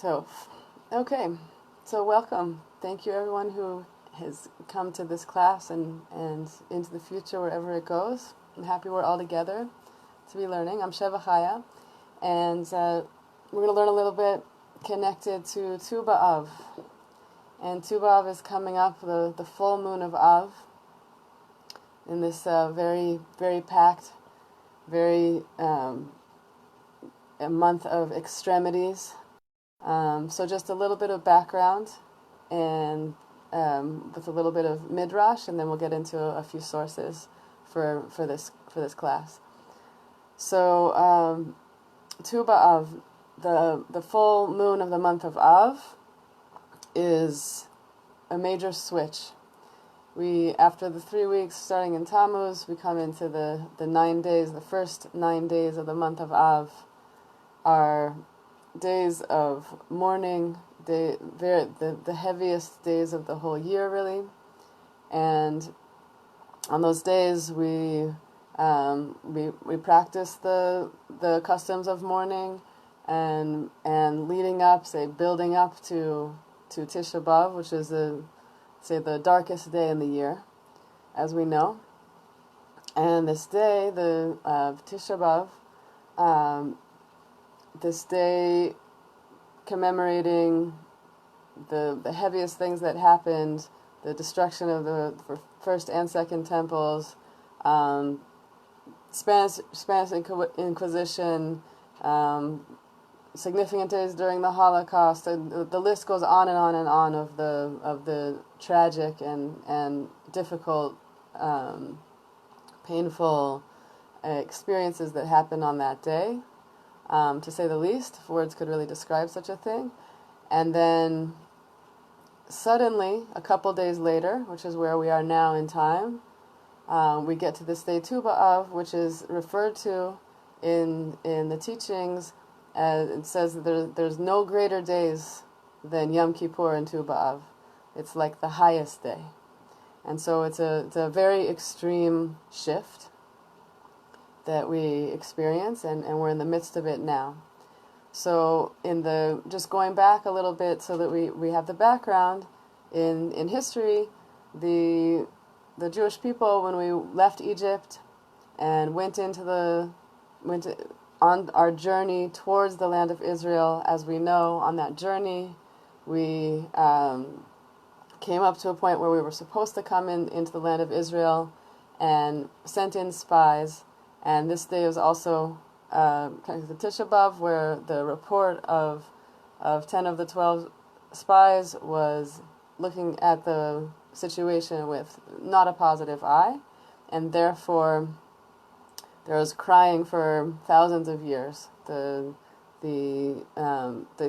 So, okay, so welcome. Thank you everyone who has come to this class and into the future wherever it goes. I'm happy we're all together to be learning. I'm Sheva Chaya, and we're going to learn a little bit connected to Tu B'Av. And Tu B'Av is coming up, the full moon of Av, in this very, very packed, very a month of extremities. So just a little bit of background and with a little bit of midrash, and then we'll get into a few sources for this class. So Tu B'Av, the full moon of the month of Av, is a major switch. We, after the 3 weeks starting in Tammuz, we come into the 9 days. The first 9 days of the month of Av are days of mourning, the heaviest days of the whole year, really. And on those days, we practice the customs of mourning, and leading up, building up to Tisha B'Av, which is the darkest day in the year, as we know. And this day, the Tisha B'Av, this day commemorating the heaviest things that happened, the destruction of the first and second temples, Spanish Inquisition, significant days during the Holocaust. The list goes on and on and on of the tragic and difficult, painful experiences that happened on that day. To say the least, if words could really describe such a thing. And then suddenly, a couple days later, which is where we are now in time, we get to this day Tu B'Av, which is referred to in the teachings as, it says that there's no greater days than Yom Kippur and Tu B'Av. It's like the highest day. And so it's a very extreme shift that we experience, and we're in the midst of it now. So just going back a little bit so that we have the background, in history, the Jewish people, when we left Egypt and went on our journey towards the land of Israel, as we know, on that journey, we came up to a point where we were supposed to come into the land of Israel, and sent in spies. And this day was also connected to Tisha B'Av, where the report of 10 of the 12 spies was looking at the situation with not a positive eye, and therefore there was crying for thousands of years. The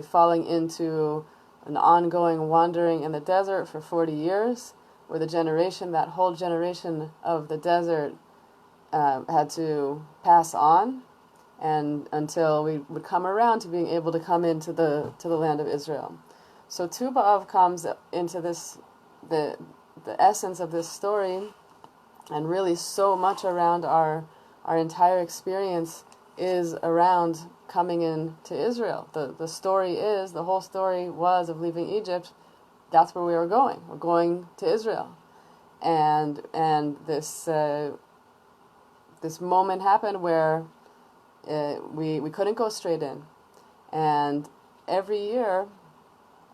falling into an ongoing wandering in the desert for 40 years, where that whole generation of the desert had to pass on, and until we would come around to being able to come into the land of Israel. So Tu B'Av comes into the essence of this story, and really so much around our entire experience is around coming into Israel. The whole story was of leaving Egypt. That's where we were going. We're going to Israel, and this moment happened where we couldn't go straight in. And every year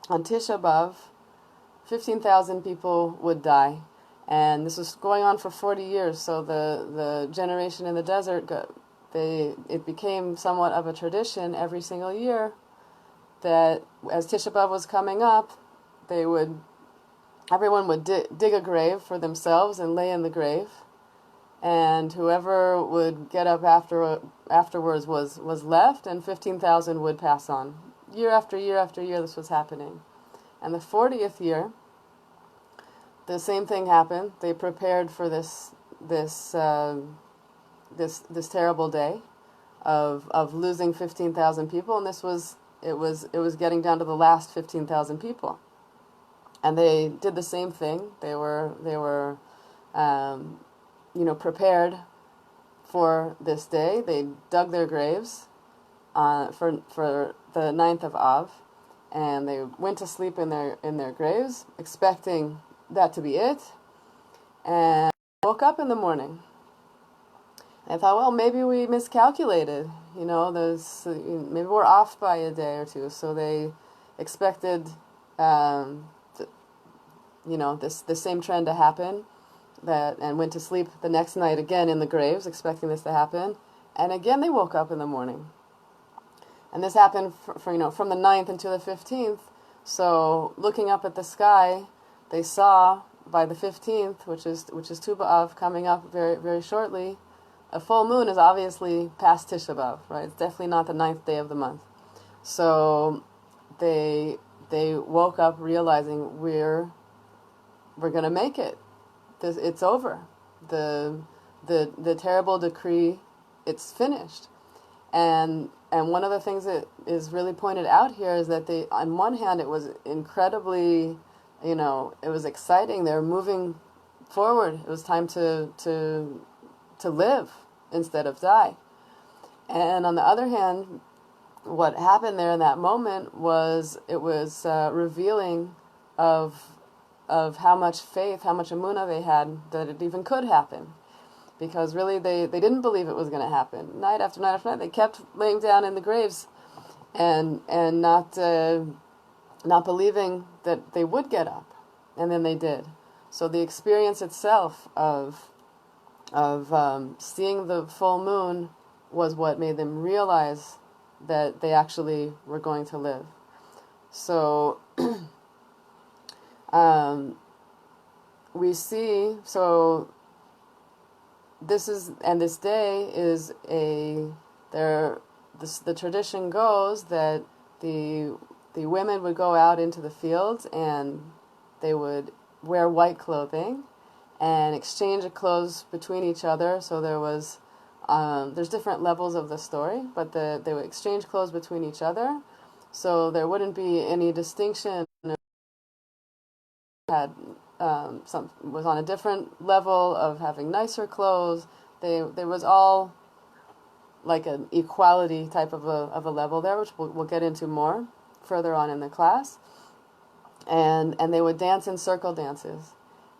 on Tisha B'Av, 15,000 people would die. And this was going on for 40 years. So the generation in the desert, it became somewhat of a tradition every single year that as Tisha B'Av was coming up, everyone would dig a grave for themselves and lay in the grave. And whoever would get up afterwards was left, and 15,000 would pass on. Year after year after year, this was happening. And the 40th year, the same thing happened. They prepared for this terrible day of losing 15,000 people, and it was getting down to the last 15,000 people. And they did the same thing. They were prepared for this day. They dug their graves for the 9th of Av, and they went to sleep in their graves, expecting that to be it, and woke up in the morning. I thought, well, maybe we miscalculated. Maybe we're off by a day or two. So they expected, this same trend to happen, and went to sleep the next night again in the graves, expecting this to happen, and again they woke up in the morning. And this happened from the 9th until the 15th. So looking up at the sky, they saw by the 15th, which is Tu B'Av, coming up very, very shortly. A full moon is obviously past Tisha B'Av, right? It's definitely not the 9th day of the month. So they woke up realizing we're going to make it. It's over. The terrible decree, it's finished. And one of the things that is really pointed out here is that on one hand, it was incredibly, it was exciting. They were moving forward. It was time to live instead of die. And on the other hand, what happened there in that moment was revealing of how much faith, how much emunah they had that it even could happen. Because really they didn't believe it was going to happen. Night after night after night, they kept laying down in the graves and not believing that they would get up. And then they did. So the experience itself of seeing the full moon was what made them realize that they actually were going to live. So we see, this day is the tradition goes that the women would go out into the fields and they would wear white clothing and exchange clothes between each other. So there's different levels of the story, but they would exchange clothes between each other. So there wouldn't be any distinction. Was on a different level of having nicer clothes. There was all like an equality type of a level there, which we'll get into more further on in the class. And they would dance in circle dances.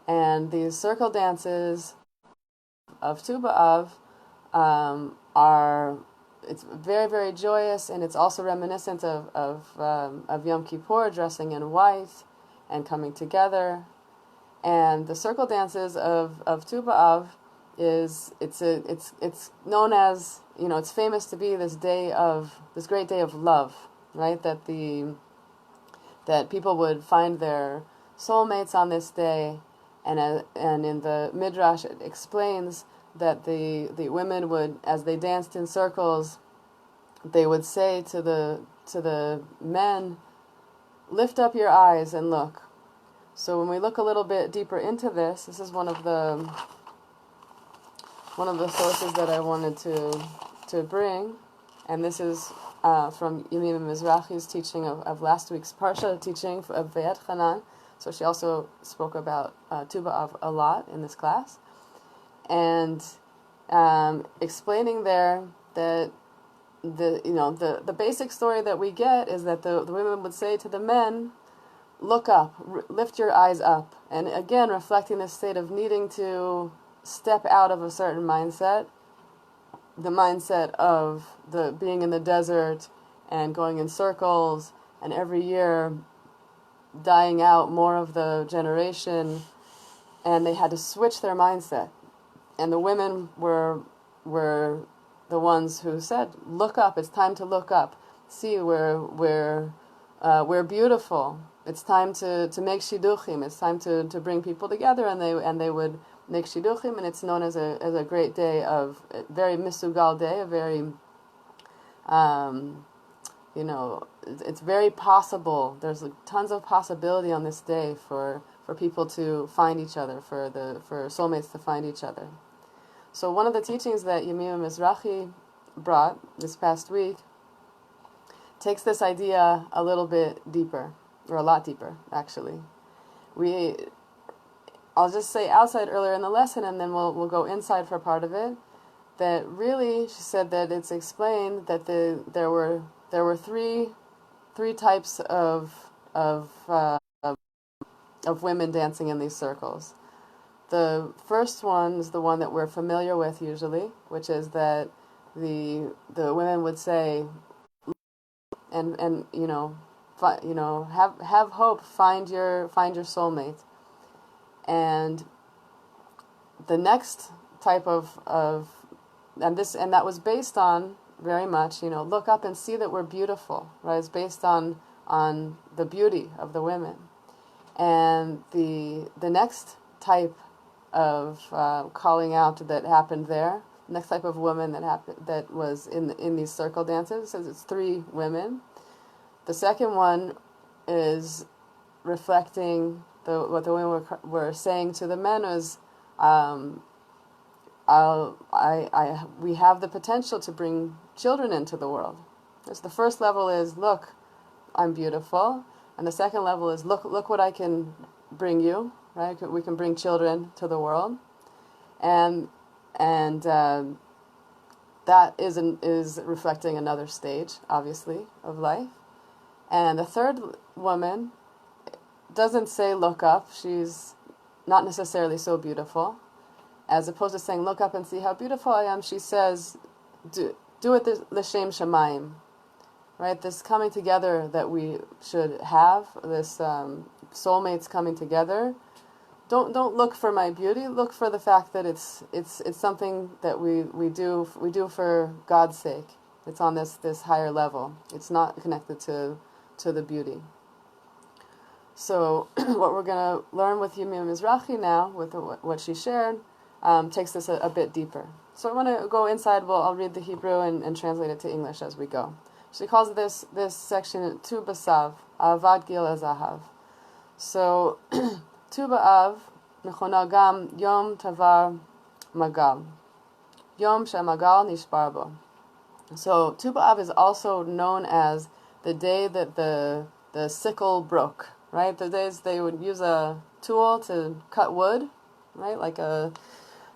And these circle dances of Tu B'Av it's very, very joyous, and it's also reminiscent of Yom Kippur, dressing in white and coming together. And the circle dances of Tu B'Av it's known as, it's famous to be this great day of love, right? That people would find their soulmates on this day, and in the Midrash it explains that the women would, as they danced in circles, they would say to the men, "Lift up your eyes and look." So when we look a little bit deeper into this is one of the sources that I wanted to bring, and this is from Yemima Mizrahi's teaching of last week's Parsha teaching of Vayetchanan. So she also spoke about Tu B'Av a lot in this class, and explaining there that the basic story that we get is that the women would say to the men, "Look up, lift your eyes up," and again reflecting this state of needing to step out of a certain mindset, the mindset of the being in the desert and going in circles, and every year dying out more of the generation, and they had to switch their mindset. And the women were the ones who said, "Look up, it's time to look up. See, we're beautiful. It's time to make shidduchim. It's time to bring people together," and they would make shidduchim, and it's known as a great day of a very misugal day, a very it's very possible. There's tons of possibility on this day for people to find each other, for soulmates to find each other. So one of the teachings that Yemima Mizrahi brought this past week takes this idea a little bit deeper, or a lot deeper, actually. I'll just say outside earlier in the lesson, and then we'll go inside for part of it. That really, she said that it's explained that there were three three types of women dancing in these circles. The first one is the one that we're familiar with usually, which is that the women would say, and have hope, find your soulmate. And the next type of and that was based on very much, look up and see that we're beautiful, right? It's based on the beauty of the women. And the next type of calling out that happened there, the next type of woman that was in these circle dances, says it's three women. The second one is reflecting what the women were saying to the men was, we have the potential to bring children into the world. So the first level is, look, I'm beautiful, and the second level is, look what I can bring you. Right? We can bring children to the world, and that is reflecting another stage, obviously, of life. And the third woman doesn't say look up. She's not necessarily so beautiful. As opposed to saying look up and see how beautiful I am, she says do it l'shem shamayim. Right? This coming together that we should have, this soulmates coming together. Don't look for my beauty. Look for the fact that it's something that we do for God's sake. It's on this higher level. It's not connected to the beauty. So what we're going to learn with Yemima Mizrahi now, with what she shared, takes this a bit deeper. So I want to go inside. I'll read the Hebrew and translate it to English as we go. She calls this section Tu B'Sav, Avad Gil Azahav. So Tu B'Av Mechona Gam Yom Tavar Magal, Yom Shemagal Nishbar Bo. So Tu B'Av is also known as the day that the sickle broke. Right, the days they would use a tool to cut wood, right, like a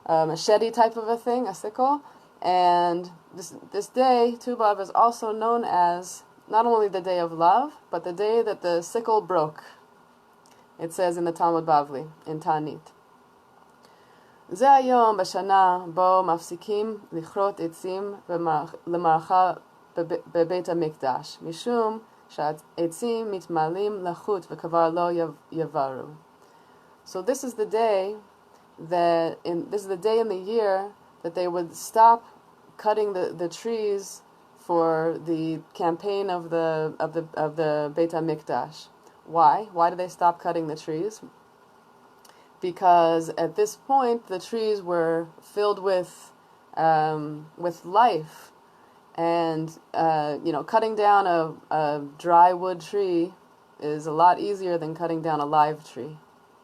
machete type of a thing, a sickle. And this day, Tu B'Av, is also known as not only the day of love, but the day that the sickle broke. It says in the Talmud Bavli, in Ta'anit. זה היום בשנה בו מפסיקים לכרות עצים למערכה בבית המקדש, משום שהעצים מתמלאים לחות וכבר לא יברו. So this is the day in the year that they would stop cutting the trees for the campaign of the Beit HaMikdash. Why? Why did they stop cutting the trees? Because at this point the trees were filled with life, and cutting down a dry wood tree is a lot easier than cutting down a live tree,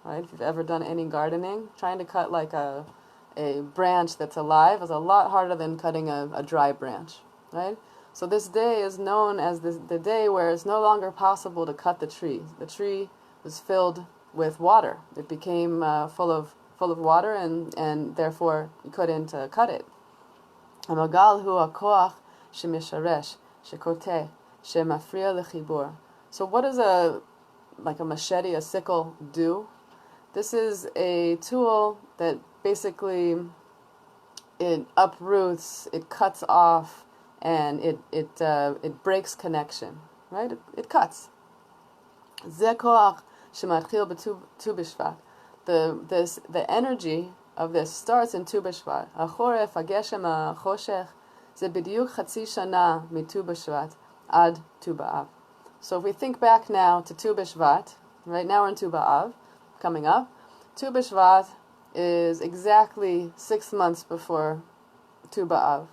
right? If you've ever done any gardening, trying to cut like a branch that's alive is a lot harder than cutting a dry branch, right? So this day is known as the day where it's no longer possible to cut the tree. The tree was filled with water. It became full of water, and therefore you couldn't cut it. Amagal hu hakoach shemisharesh shekote shemafriya lechibur. So what does a machete, a sickle, do? This is a tool that basically it uproots, it cuts off, and it breaks connection, right? It cuts. Ze koach shematchil b'tu b'shvat. The energy of this starts in Tu B'Shvat. Achoref, hageshem, hachoshech, ze b'diuk chatzi shana mitu b'shvat ad Tu B'Av. So if we think back now to Tu B'Shvat, right now we're in Tu B'Av, coming up. Tu B'Shvat is exactly 6 months before Tu B'Av.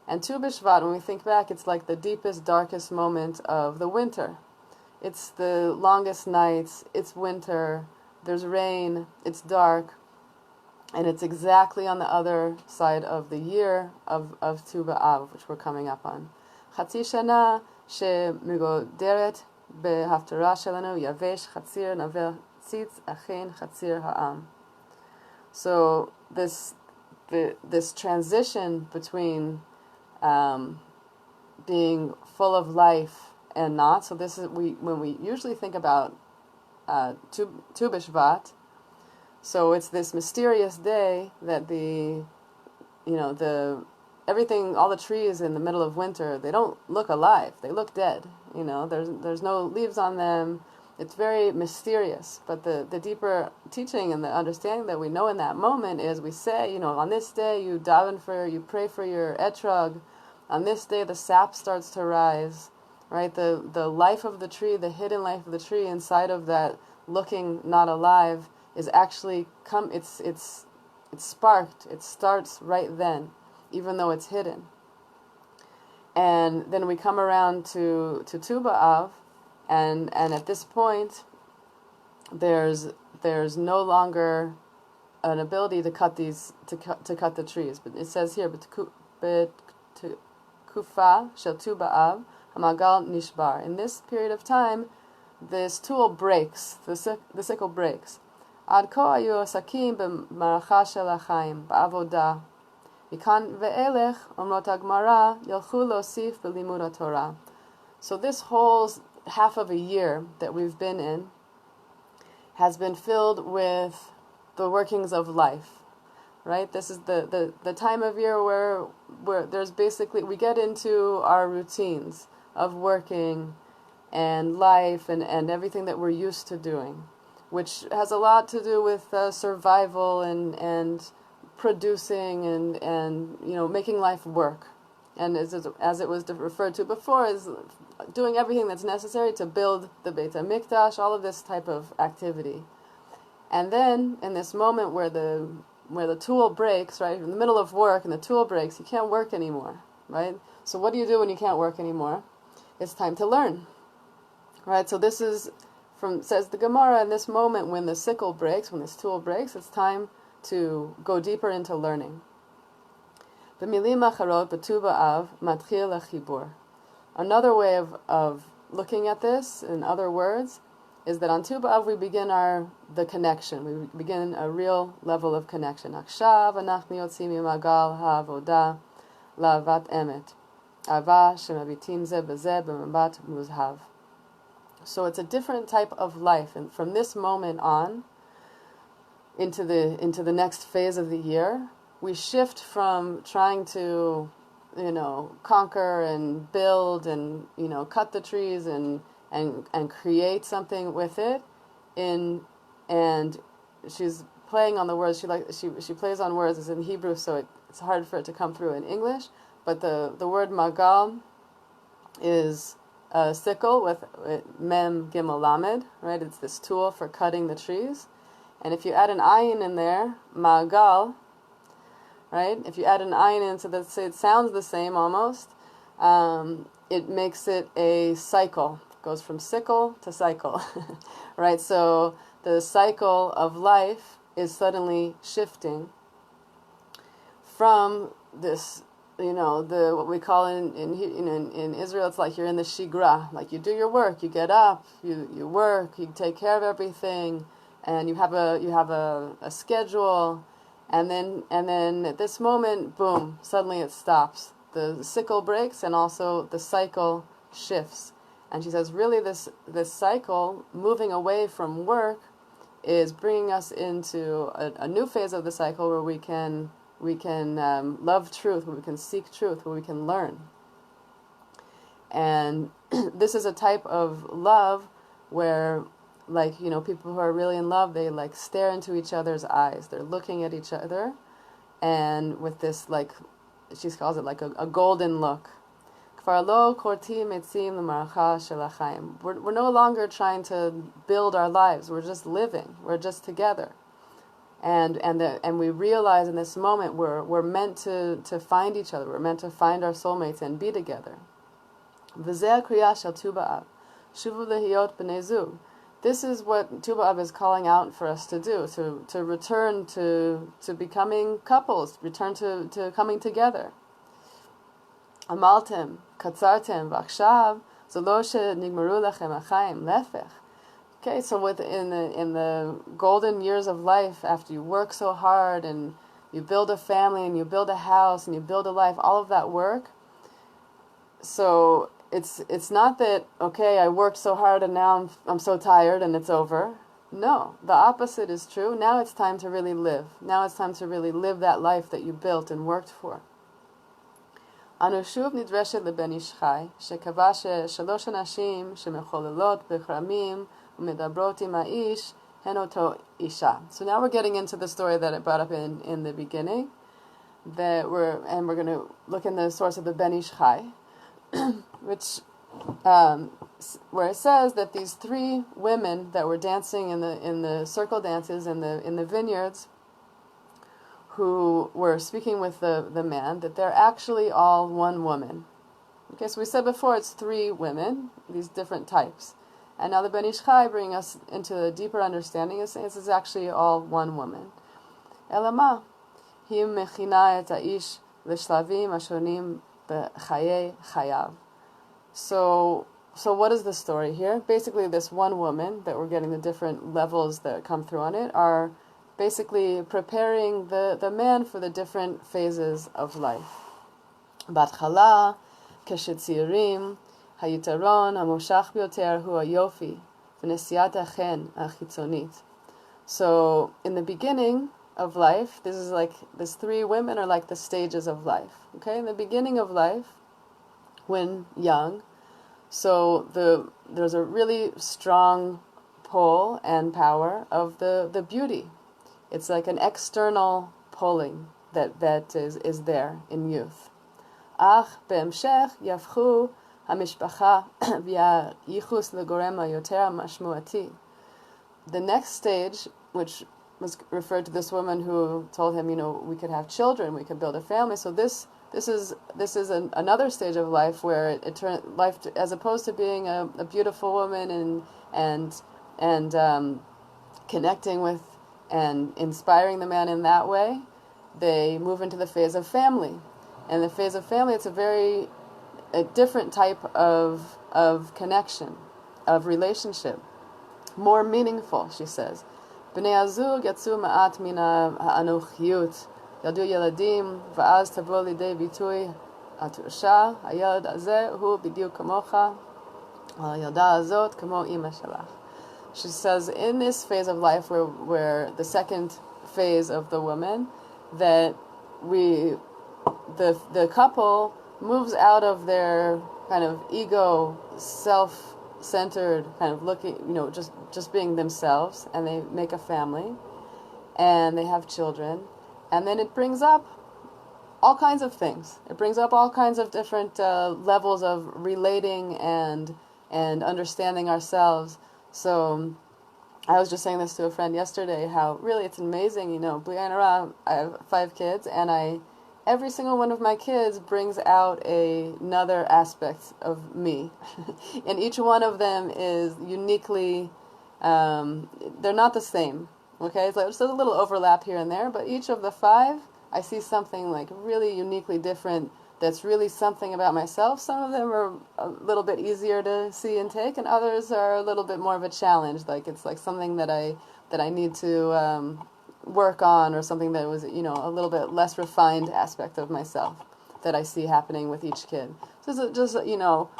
And Tu B'Shvat, when we think back, it's like the deepest, darkest moment of the winter. It's the longest nights, it's winter, there's rain, it's dark, and it's exactly on the other side of the year of Tu B'Av, which we're coming up on. Chatzi shana she'migoderet behaftarah shelanu yavesh chatzir navel tzitz achen chatzir ha'am. So this transition between being full of life and not. So this is when we usually think about Tu B'Shvat. So it's this mysterious day that the everything, all the trees in the middle of winter, they don't look alive. They look dead. There's no leaves on them. It's very mysterious. But the deeper teaching and the understanding that we know in that moment is we say, on this day you daven you pray for your etrog. On this day the sap starts to rise, right? The life of the tree, the hidden life of the tree inside of that looking not alive is actually it's sparked. It starts right then, even though it's hidden. And then we come around to Tu B'Av, and at this point, there's no longer an ability to cut the trees. But it says here, Kufa shel Tu B'Av hamagal nishbar. In this period of time, this tool breaks. The sickle breaks. Ad ko ayu asakim b'maracha shel hachaim ba'avoda. Mikan ve'elech omrot hagmara yelchu losif b'limud haTorah. So this whole half of a year that we've been in has been filled with the workings of life, right? This is the time of year where there's basically, we get into our routines of working and life and everything that we're used to doing, which has a lot to do with survival and producing and making life work. And as it was referred to before, is doing everything that's necessary to build the Beit HaMikdash, all of this type of activity. And then in this moment where the tool breaks, right, in the middle of work and the tool breaks, you can't work anymore, right? So what do you do when you can't work anymore? It's time to learn, right? So this is says the Gemara, in this moment when the sickle breaks, when this tool breaks, it's time to go deeper into learning. Another way of looking at this, in other words, is that on Tu B'Av we begin the connection. We begin a real level of connection. Akshav anachnu yotzim mimagal ha'avoda la'avat emet. Ava shemabitim ze b'ze b'membat muzhav. So it's a different type of life, and from this moment on into the next phase of the year, we shift from trying to conquer and build and cut the trees and create something with it. And she's playing on the words. She plays on words. It's in Hebrew, so it's hard for it to come through in English. But the word magal is a sickle with mem gimel lamed, right? It's this tool for cutting the trees. And if you add an ayin in there, magal, right? If you add an ayin in, so that it sounds the same almost, it makes it a cycle. It goes from sickle to cycle, right? So the cycle of life is suddenly shifting from this, what we call in Israel, it's like you're in the shigra, like you do your work, you get up, you work, you take care of everything, and you have a schedule. And then at this moment, boom, suddenly it stops. The sickle breaks and also the cycle shifts. And she says, really this cycle, moving away from work, is bringing us into a new phase of the cycle where we can love truth, where we can seek truth, where we can learn. And this is a type of love where, people who are really in love, they stare into each other's eyes. They're looking at each other, and with this, she calls it a golden look. We're no longer trying to build our lives. We're just living. We're just together. And we realize in this moment we're meant to find each other. We're meant to find our soulmates and be together. This is what Tu B'Av is calling out for us to do, to return to becoming couples, return to coming together. Amaltem, katzartem, v'achshav, zelo shenigmaru lechem achayim, lefech. Okay, so in the golden years of life, after you work so hard and you build a family and you build a house and you build a life, all of that work, so it's not that, okay, I worked so hard and now I'm so tired and it's over. No, the opposite is true. Now it's time to really live. Now it's time to really live that life that you built and worked for. אנו שוב נדרשת לבן איש חי, שקבע ששלוש הנשים שמחוללות בכרמים ומדברות עם האיש הן אותו אישה. So now we're getting into the story that I brought up in the beginning, we're going to look in the source of the Ben Ish Chai, which where it says that these three women that were dancing in the circle dances in the vineyards, who were speaking with the man, that they're actually all one woman. Okay, so we said before it's three women, these different types. And now the Ben Ish Chai bring us into a deeper understanding, is saying this is actually all one woman. Elama, היא מכינה את האיש לשלבים השונים בחיי חייו. So what is the story here? Basically, this one woman that we're getting the different levels that come through on it are basically preparing the man for the different phases of life. בהתחלה, כשצעירים, היתרון המושך ביותר הוא היופי ונשיאת החן החיצונית. So, in the beginning of life, these three women are like the stages of life. Okay, in the beginning of life, when young, so there's a really strong pull and power of the beauty. It's like an external pulling that is there in youth. אך בהמשך יהפכו המשפחה והייחוס לגורם היותר משמעותי. The next stage, which was referred to this woman who told him, we could have children, we could build a family. So this is another stage of life where life, as opposed to being a beautiful woman and connecting with and inspiring the man in that way, they move into the phase of family. And the phase of family, it's a different type of connection, of relationship, more meaningful, she says. בני הזוג יצאו מעט מן האנוכיות, ילדו ילדים, ואז תבוא לידי ביטוי התורשה, הילד הזה הוא בדיוק כמוך, הילדה הזאת כמו אמא שלך. She says, in this phase of life where the second phase of the woman, that the couple moves out of their kind of ego, self-centered kind of looking, just being themselves, and they make a family, and they have children, and then it brings up all kinds of things. It brings up all kinds of different levels of relating and understanding ourselves. So I was just saying this to a friend yesterday, how really it's amazing, I have 5 kids, and every single one of my kids brings out another aspect of me. And each one of them is uniquely, they're not the same. Okay, so there's a little overlap here and there, but each of the 5, I see something like really uniquely different that's really something about myself. Some of them are a little bit easier to see and take, and others are a little bit more of a challenge. Like it's like something that I need to work on, or something that was, a little bit less refined aspect of myself that I see happening with each kid. So just,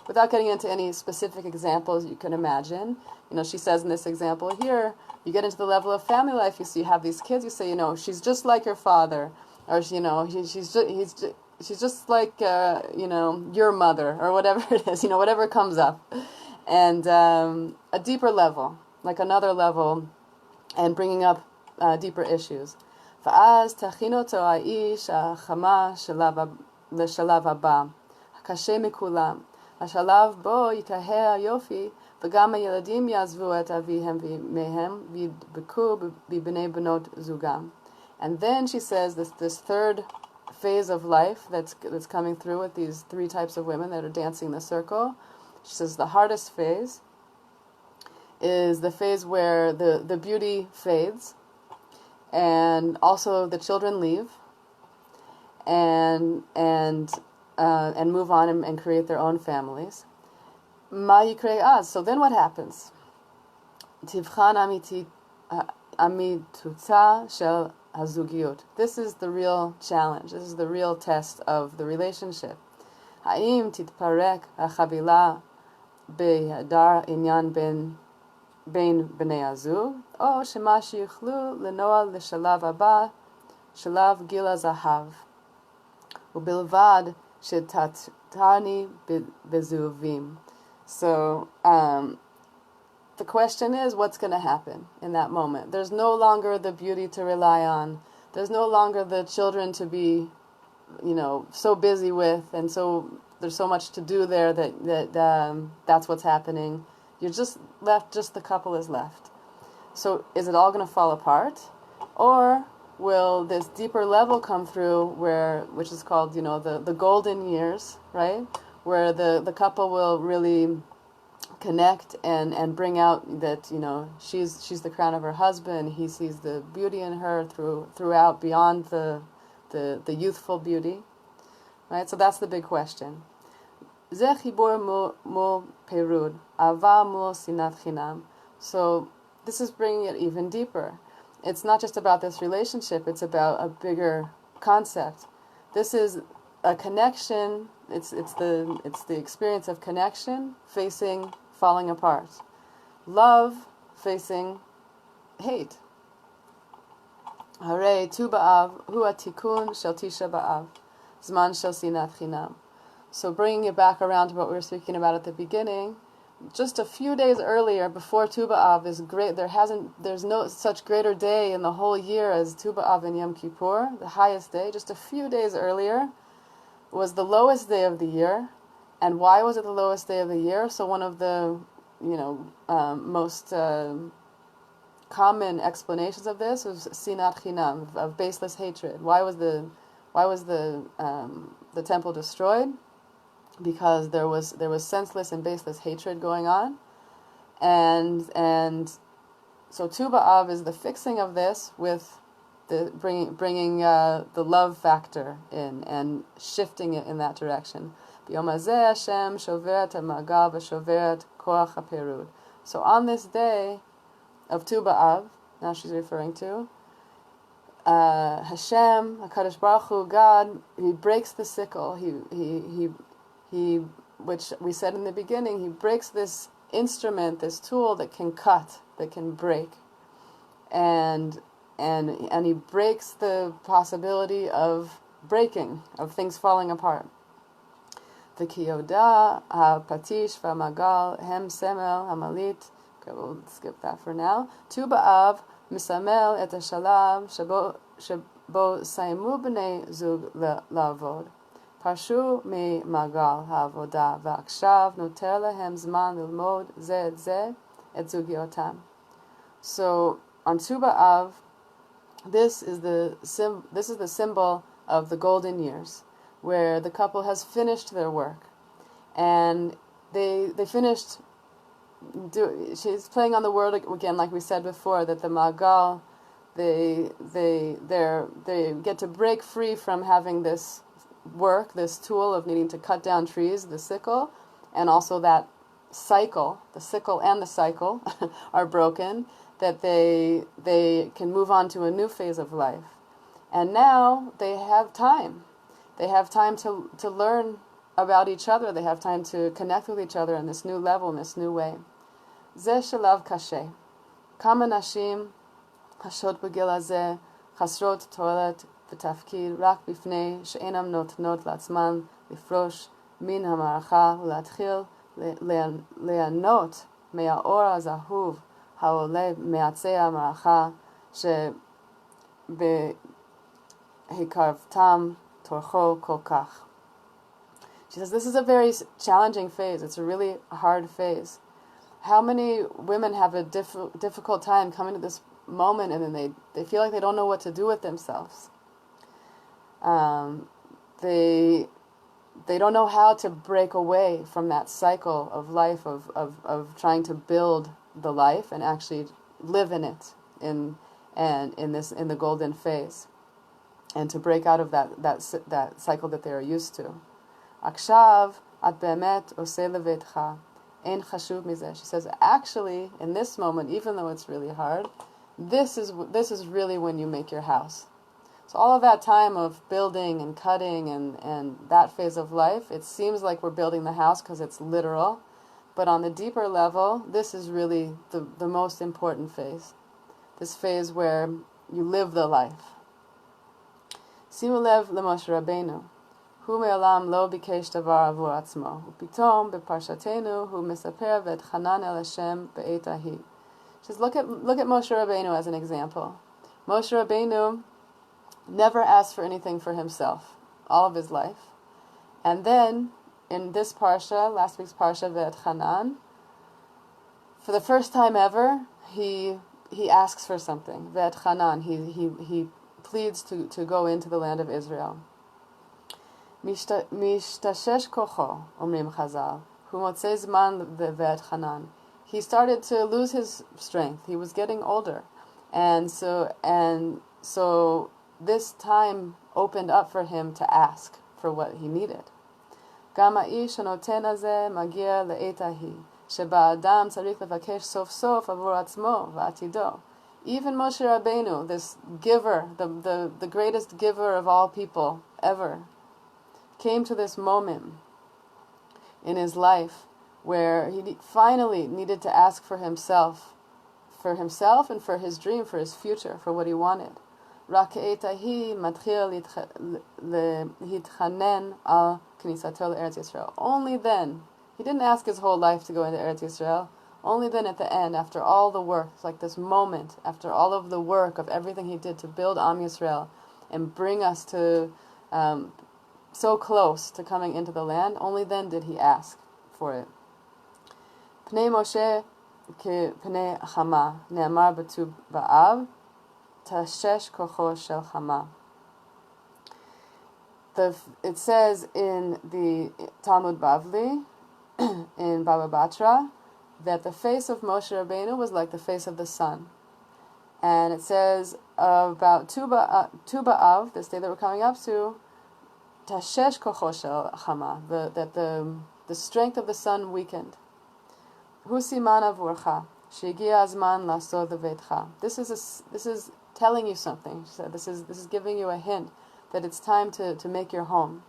without getting into any specific examples you can imagine, she says in this example here, you get into the level of family life, you have these kids, you say, she's just like your father, or, she's just like, your mother, or whatever it is, whatever comes up. And a deeper level, like another level, and bringing up deeper issues. ואז תכין אותו האיש החמה לשלב הבא, הקשה מכולם, השלב בו יטהר היופי, וגם הילדים יעזבו את אביהם ואימהם, וידבקו בבני בנות זוגם. And then she says this third phase of life that's coming through with these 3 types of women that are dancing the circle. She says the hardest phase is the phase where the beauty fades, and also the children leave and move on and create their own families. מה יקרה אז? So then what happens? תבחן אמיתותה של הזוגיות. This is the real challenge. This is the real test of the relationship. האם תתפרק החבילה בהיעדר עניין בין בני הזוג, או שמה שיוכלו לנוע לשלב הבא, שלב גיל הזהב, ובלבד שתתני בזהובים. So, the question is, what's going to happen in that moment? There's no longer the beauty to rely on. There's no longer the children to be, so busy with, and so there's so much to do there that's what's happening. You're just left, just the couple is left. So is it all going to fall apart? Or will this deeper level come through which is called, the golden years, right? Where the couple will really connect and bring out that, she's the crown of her husband. He sees the beauty in her throughout, beyond the youthful beauty, right? So that's the big question. Ze chibur mul perud, ava mul sinat chinam. So this is bringing it even deeper. It's not just about this relationship, it's about a bigger concept. This is a connection, it's the experience of connection facing falling apart. Love facing hate. Hare tu ba'av hu atikun shel tisha ba'av, zman shel sinat chinam. So bringing it back around to what we were speaking about at the beginning, just a few days earlier, before Tu B'Av is great. There's no such greater day in the whole year as Tu B'Av and Yom Kippur, the highest day. Just a few days earlier was the lowest day of the year. And why was it the lowest day of the year? So one of the, most common explanations of this was sinat chinam, of baseless hatred. Why was the temple destroyed? Because there was senseless and baseless hatred going on, and so Tu B'Av is the fixing of this with the bringing the love factor in and shifting it in that direction. B'yom hazeh Hashem shoveret ha'magal v'shoveret koach ha'perud. So on this day of Tu B'Av, now she's referring to Hashem, HaKadosh Baruch Hu, God, He breaks the sickle. He, which we said in the beginning, He breaks this instrument, this tool that can cut, that can break, and He breaks the possibility of breaking, of things falling apart. The kiyoda, ha-patish, va-magal, hem semel, hamalit. Okay, we'll skip that for now. Tu B'Av misamel et hashalav shebo saimu b'nei zug la'avod. Parshu mi-magal ha'avoda va'akshav noter lehem zman lilmod ze et ze et zugiotam. So on Tu B'Av, this is the symbol of the golden years, where the couple has finished their work, and they finished. She's playing on the word again, like we said before, that the magal, they get to break free from having this work, this tool of needing to cut down trees, the sickle, and also that cycle, the sickle and the cycle are broken, that they can move on to a new phase of life. And now they have time. They have time to learn about each other. They have time to connect with each other in this new level, in this new way. Ze shelav kashe. Kama nashim hashot b'gil hazeh chasrot toilet v'tafkid rak bifnei she'enam notnot latzman lifrosh min hamaracha u'latchil le'anot me'aor hazahuv ha'oleh me'atzei hamaracha she'behikarvtam torcho kolkach. She says this is a very challenging phase. It's a really hard phase. How many women have a difficult time coming to this moment, and then they feel like they don't know what to do with themselves. They don't know how to break away from that cycle of life of trying to build the life and actually live in it in the golden phase, and to break out of that cycle that they are used to. Akshav at be'emet oseh levetcha. Ein chashuv mizeh. She says, actually, in this moment, even though it's really hard, this is really when you make your house. So all of that time of building and cutting and that phase of life, it seems like we're building the house because it's literal. But on the deeper level, this is really the most important phase. This phase where you live the life. Simu lev leMoshe Rabbeinu. Hu me'olam lo bikesh davar avur atzmo. Upitom beparshatenu hu mesaper v'etchanan el Hashem be'et ahi. Just look at Moshe Rabbeinu as an example. Moshe Rabbeinu never asked for anything for himself all of his life. And then, in this parsha, last week's parsha, Ve'etchanan, for the first time ever, he asks for something. Ve'etchanan, he pleads to go into the land of Israel. Mishtashesh kocho, omrim chazal, hu motzei zman ve'etchanan. He started to lose his strength. He was getting older. And so this time opened up for him to ask for what he needed. Gam ha'ish hanoten hazeh magia le'et hahi, sheba adam tzarich levakesh sof sof avur atzmo va'atido. Even Moshe Rabbeinu, this giver, the greatest giver of all people ever, came to this moment in his life where he finally needed to ask for himself and for his dream, for his future, for what he wanted. Rak etahi matchil hitchanen al knisato le'Eretz Yisrael. Only then, he didn't ask his whole life to go into Eretz Yisrael. Only then at the end, after all the work, it's like this moment, after all of the work of everything he did to build Am Yisrael and bring us to so close to coming into the land, only then did he ask for it. Pnei Moshe ke pnei Chama, ne'amar b'tu ba'av, tashesh kocho shel Chama. It says in the Talmud Bavli, in Baba Batra, that the face of Moshe Rabbeinu was like the face of the sun. And it says about Tu B'Av, this day that we're coming up to, tashesh kocho shel Chama, that the strength of the sun weakened. Hu siman avurcha, she'egia hazman la'asod leveitcha. This is telling you something. She said, this is giving you a hint that it's time to make your home.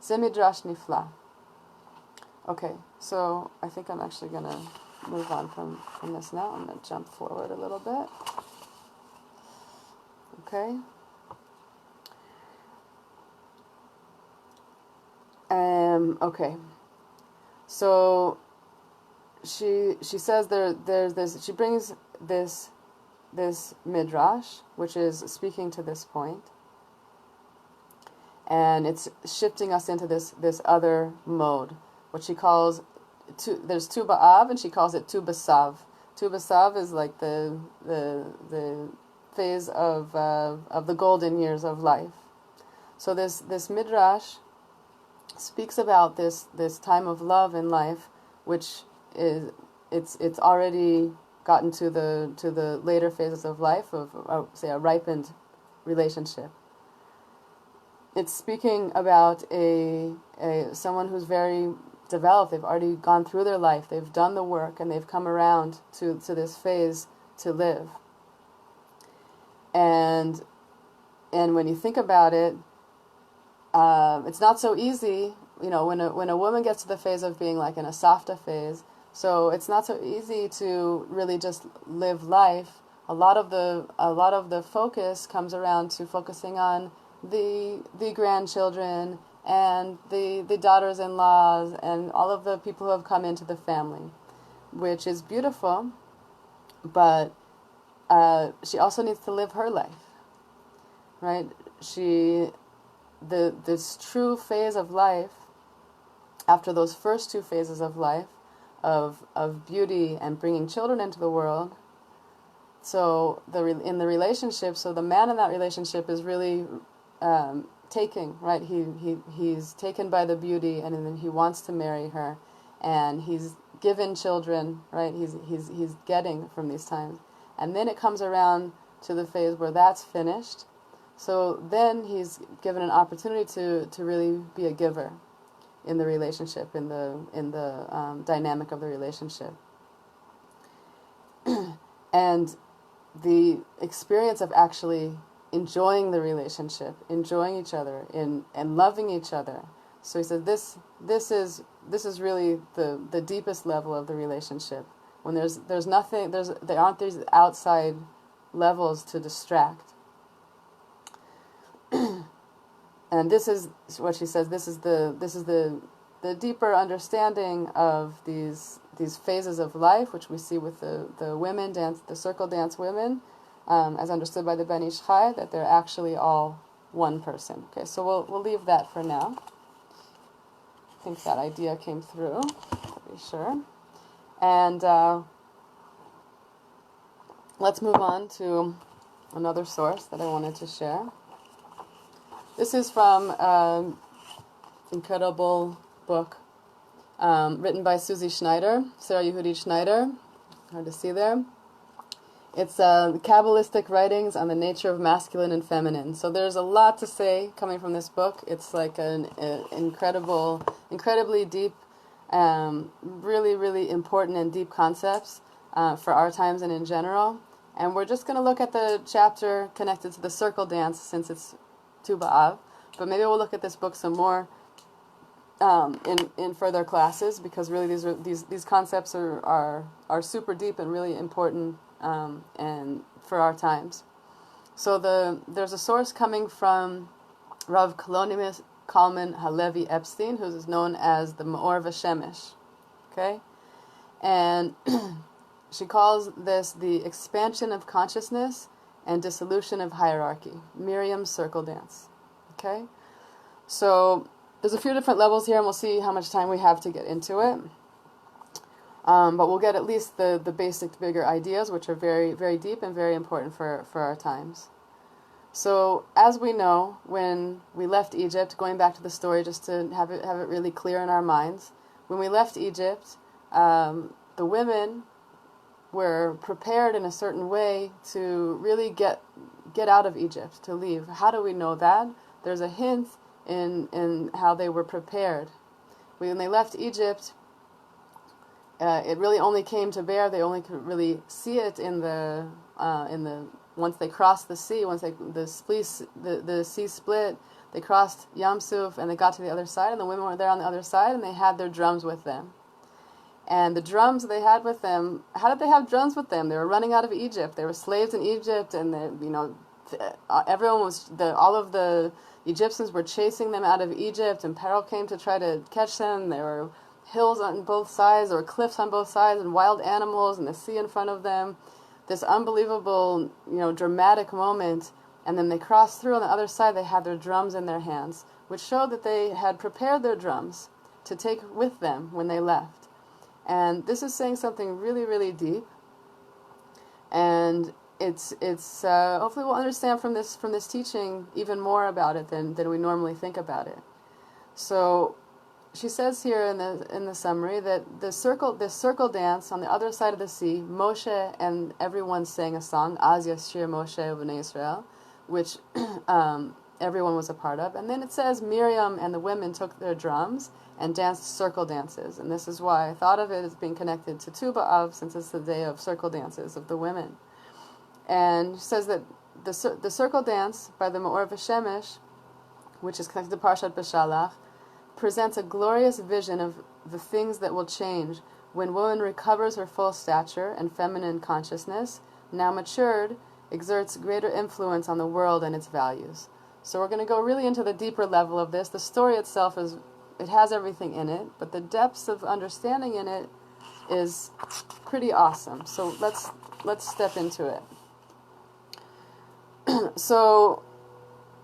Ze midrash nifla. Okay, so I think I'm actually going to move on from this now. I'm going to jump forward a little bit. Okay. Okay. So she says there's this. She brings this midrash, which is speaking to this point, and it's shifting us into this other mode, what she calls there's Tu B'Av, and she calls it Tu B'Sav. Tu B'Sav is like the phase of the golden years of life. So this midrash speaks about this time of love in life, which is it's already gotten to the later phases of life of say a ripened relationship. It's speaking about a someone who's very developed. They've already gone through their life. They've done the work, and they've come around to this phase to live. And when you think about it, it's not so easy. You know, when a woman gets to the phase of being like in a safta phase, so it's not so easy to really just live life. A lot of the focus comes around to focusing on the grandchildren and the daughters-in-laws and all of the people who have come into the family, which is beautiful, but she also needs to live her life, right? This true phase of life, after those first two phases of life, of beauty and bringing children into the world, so in the relationship, so the man in that relationship is really taking, right? He's taken by the beauty, and then he wants to marry her, and he's given children, right? He's getting from these times, and then it comes around to the phase where that's finished. So then he's given an opportunity to really be a giver in the relationship, in the dynamic of the relationship, and the experience of actually enjoying the relationship, enjoying each other, and loving each other. So he said this is really the deepest level of the relationship. When there's nothing, there aren't these outside levels to distract. And this is what she says. This is the deeper understanding of these phases of life, which we see with the women dance, the circle dance women, as understood by the Ben Ish Chai, that they're actually all one person. Okay, so we'll leave that for now. I think that idea came through, to be sure. And let's move on to another source that I wanted to share. This is from an incredible book written by Susie Schneider, Sarah Yehudi Schneider. Hard to see there. It's Kabbalistic writings on the nature of masculine and feminine. So there's a lot to say coming from this book. It's like an incredibly deep, really, really important and deep concepts for our times and in general. And we're just going to look at the chapter connected to the circle dance since it's Tu B'Av. But maybe we'll look at this book some more in further classes, because really these concepts are super deep and really important and for our times. So there's a source coming from Rav Kalonimus Kalman Halevi Epstein, who's known as the Me'or V'Shemesh. Okay? And she calls this the expansion of consciousness and dissolution of hierarchy, Miriam's circle dance. Okay? So there's a few different levels here, and we'll see how much time we have to get into it. But we'll get at least the basic, bigger ideas, which are very, very deep and very important for our times. So, as we know, when we left Egypt, going back to the story just to have it really clear in our minds, when we left Egypt, the women were prepared in a certain way to really get out of Egypt, to leave. How do we know that? There's a hint in how they were prepared. When they left Egypt, it really only came to bear. They only could really see it in the once they crossed the sea. Once the sea split, they crossed Yam Suf and they got to the other side. And the women were there on the other side, and they had their drums with them. And the drums they had with them. How did they have drums with them? They were running out of Egypt. They were slaves in Egypt, and everyone was all of the Egyptians were chasing them out of Egypt, and peril came to try to catch them. There were hills on both sides, or cliffs on both sides, and wild animals, and the sea in front of them. This unbelievable, dramatic moment. And then they crossed through on the other side. They had their drums in their hands, which showed that they had prepared their drums to take with them when they left. And this is saying something really, really deep. And it's hopefully we'll understand from this teaching even more about it than we normally think about it. So she says here in the summary that this circle dance on the other side of the sea, Moshe and everyone sang a song, Az Yashir Moshe B'nai Israel, which everyone was a part of. And then it says Miriam and the women took their drums and danced circle dances. And this is why I thought of it as being connected to Tu B'Av, since it's the day of circle dances of the women. And she says that the circle dance by the Me'or V'Shemesh, which is connected to Parshat B'Shalach, presents a glorious vision of the things that will change when woman recovers her full stature and feminine consciousness, now matured, exerts greater influence on the world and its values. So we're going to go really into the deeper level of this. The story itself it has everything in it, but the depths of understanding in it is pretty awesome. So let's step into it. So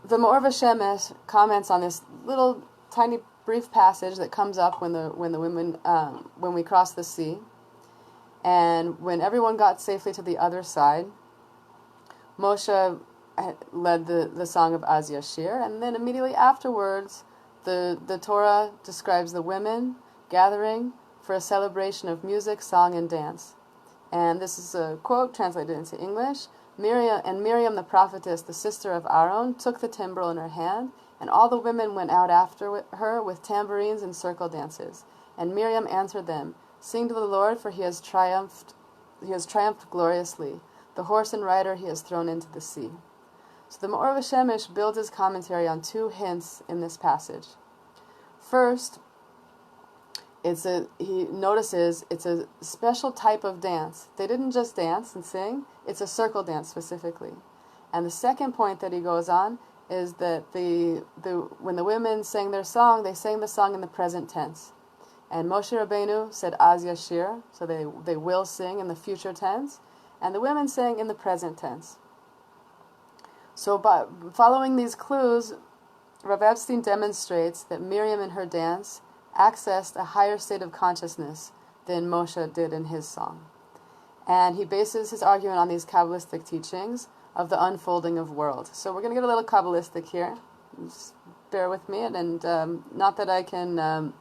the Me'or V'Shemesh comments on this little tiny brief passage that comes up when the women when we crossed the sea, and when everyone got safely to the other side, Moshe led the song of Az Yashir, and then immediately afterwards, the Torah describes the women gathering for a celebration of music, song, and dance. And this is a quote translated into English. Miriam the prophetess, the sister of Aaron, took the timbrel in her hand, and all the women went out after her with tambourines and circle dances. And Miriam answered them, "Sing to the Lord, for he has triumphed gloriously. The horse and rider he has thrown into the sea." So the Me'or V'Shemesh builds his commentary on two hints in this passage. First, he notices it's a special type of dance. They didn't just dance and sing, it's a circle dance specifically. And the second point that he goes on is that when the women sang their song, they sang the song in the present tense. And Moshe Rabbeinu said Az Yashir, so they will sing in the future tense, and the women sang in the present tense. So by following these clues, Rav Epstein demonstrates that Miriam in her dance accessed a higher state of consciousness than Moshe did in his song. And he bases his argument on these Kabbalistic teachings of the unfolding of world. So we're going to get a little Kabbalistic here. Just bear with me, and not that I can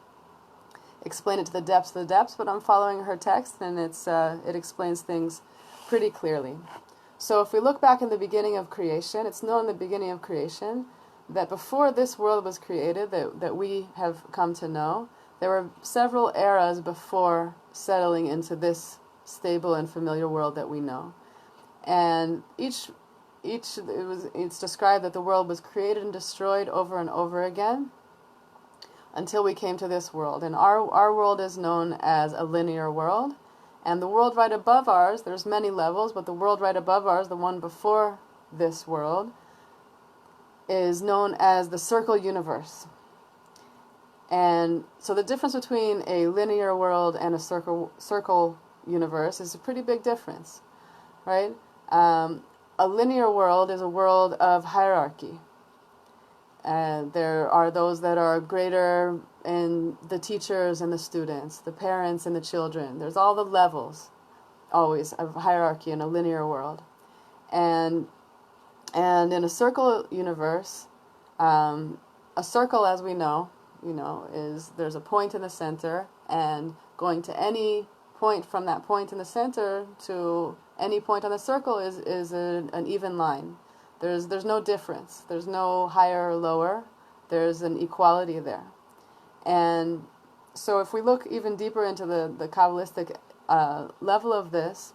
explain it to the depths of the depths, but I'm following her text, and it explains things pretty clearly. So if we look back in the beginning of creation, it's known in the beginning of creation that before this world was created, that we have come to know, there were several eras before settling into this stable and familiar world that we know. And it's described that the world was created and destroyed over and over again until we came to this world. And our world is known as a linear world. And the world right above ours, there's many levels, but the world right above ours, the one before this world, is known as the circle universe. And so the difference between a linear world and a circle universe is a pretty big difference, right? A linear world is a world of hierarchy. And there are those that are greater in the teachers and the students, the parents and the children. There's all the levels, always, of hierarchy in a linear world. And in a circle universe, a circle, as we know, is there's a point in the center, and going to any point from that point in the center to any point on the circle is an even line. There's no difference. There's no higher or lower. There's an equality there. And so if we look even deeper into the Kabbalistic level of this,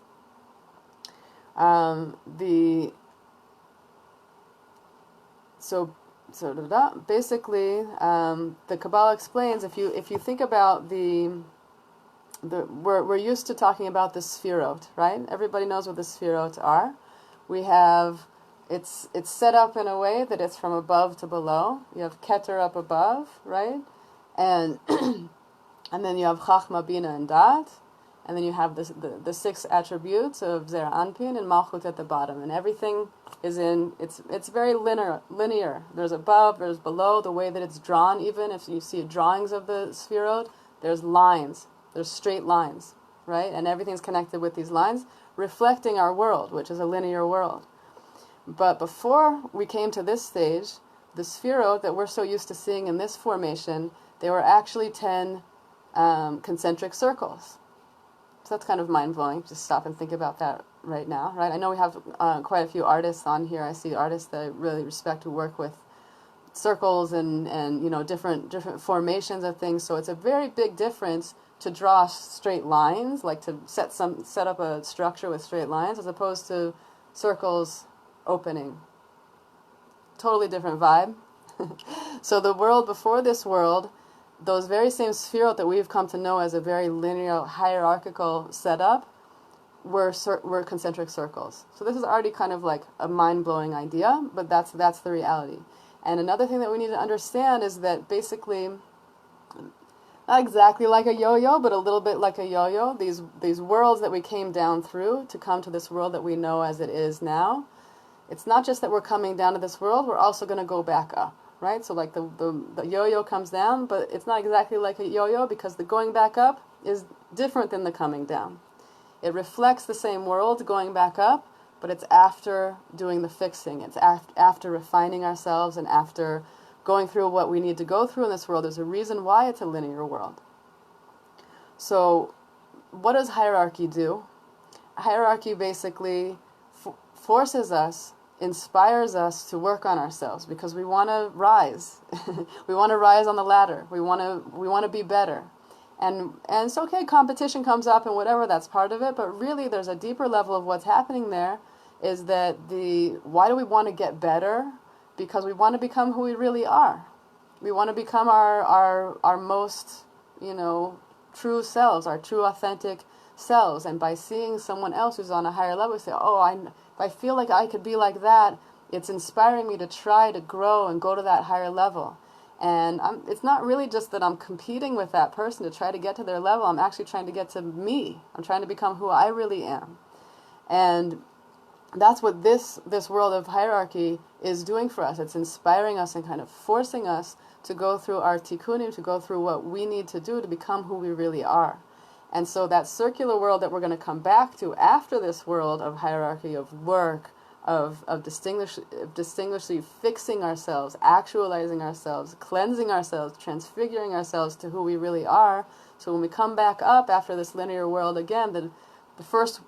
basically, the Kabbalah explains, if you think about we're used to talking about the sfirot, right? Everybody knows what the sfirot are. We have, it's set up in a way that it's from above to below. You have Keter up above, right? And and then you have Chachma, Bina, and Dat. And then you have the six attributes of Zer Anpin and Malchut at the bottom. And everything is it's very linear. There's above, there's below, the way that it's drawn, even if you see drawings of the Sfirot, there's lines, there's straight lines, right? And everything's connected with these lines, reflecting our world, which is a linear world. But before we came to this stage, the Sfirot that we're so used to seeing in this formation, they were actually 10 concentric circles. So that's kind of mind-blowing. Just stop and think about that right now, right? I know we have quite a few artists on here. I see artists that I really respect who work with circles and different formations of things. So it's a very big difference to draw straight lines, like to set up a structure with straight lines, as opposed to circles opening. Totally different vibe. So the world before this world, those very same sfirot that we've come to know as a very linear, hierarchical setup were concentric circles. So this is already kind of like a mind-blowing idea, but that's the reality. And another thing that we need to understand is that basically, not exactly like a yo-yo, but a little bit like a yo-yo, these worlds that we came down through to come to this world that we know as it is now, it's not just that we're coming down to this world, we're also going to go back up. Right? So like the yo-yo comes down, but it's not exactly like a yo-yo because the going back up is different than the coming down. It reflects the same world going back up, but it's after doing the fixing. It's after refining ourselves and after going through what we need to go through in this world. There's a reason why it's a linear world. So what does hierarchy do? Hierarchy basically forces us, inspires us to work on ourselves because we want to rise. We want to rise on the ladder. We want to be better. And it's okay, competition comes up and whatever, that's part of it, but really there's a deeper level of what's happening there is that why do we want to get better? Because we want to become who we really are. We want to become our most, true selves, our true authentic selves. And by seeing someone else who's on a higher level, we say, if I feel like I could be like that, it's inspiring me to try to grow and go to that higher level. And it's not really just that I'm competing with that person to try to get to their level. I'm actually trying to get to me. I'm trying to become who I really am. And that's what this world of hierarchy is doing for us. It's inspiring us and kind of forcing us to go through our tikkunim, to go through what we need to do to become who we really are. And so that circular world that we're going to come back to after this world of hierarchy, of work, of distinguishing, fixing ourselves, actualizing ourselves, cleansing ourselves, transfiguring ourselves to who we really are. So when we come back up after this linear world again, the first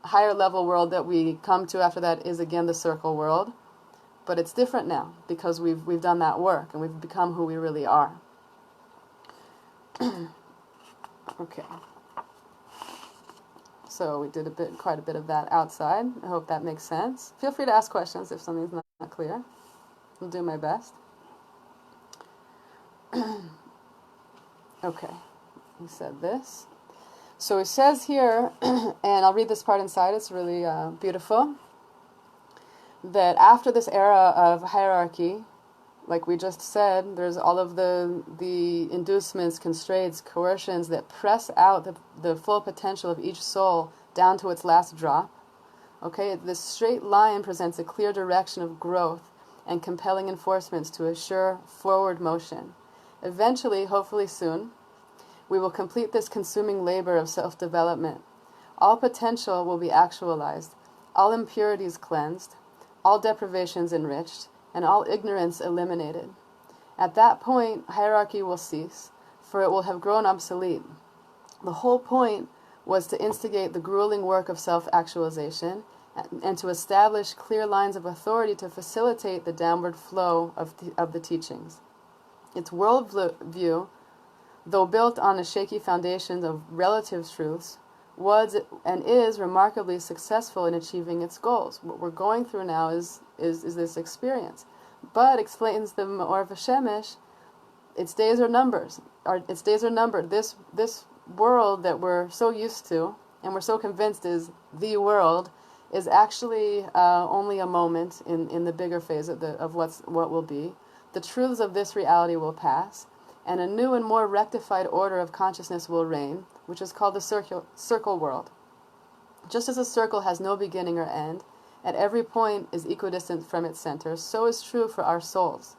higher level world that we come to after that is again the circle world. But it's different now because we've done that work and we've become who we really are. Okay. So we did quite a bit of that outside. I hope that makes sense. Feel free to ask questions if something's not clear. I'll do my best. Okay, he said this. So he says here, and I'll read this part inside, it's really beautiful, that after this era of hierarchy, like we just said, there's all of the inducements, constraints, coercions that press out the full potential of each soul down to its last drop. Okay, this straight line presents a clear direction of growth and compelling enforcements to assure forward motion. Eventually, hopefully soon, we will complete this consuming labor of self-development. All potential will be actualized, all impurities cleansed, all deprivations enriched, and all ignorance eliminated. At that point, hierarchy will cease, for it will have grown obsolete. The whole point was to instigate the grueling work of self-actualization and to establish clear lines of authority to facilitate the downward flow of the teachings. Its worldview, though built on a shaky foundation of relative truths, was and is remarkably successful in achieving its goals. What we're going through now is this experience. But, explains the Me'or V'Shemesh, its days are numbered. This world that we're so used to, and we're so convinced is the world, is actually only a moment in the bigger phase of what will be. The truths of this reality will pass, and a new and more rectified order of consciousness will reign, which is called the circle world. Just as a circle has no beginning or end, at every point is equidistant from its center, so is true for our souls.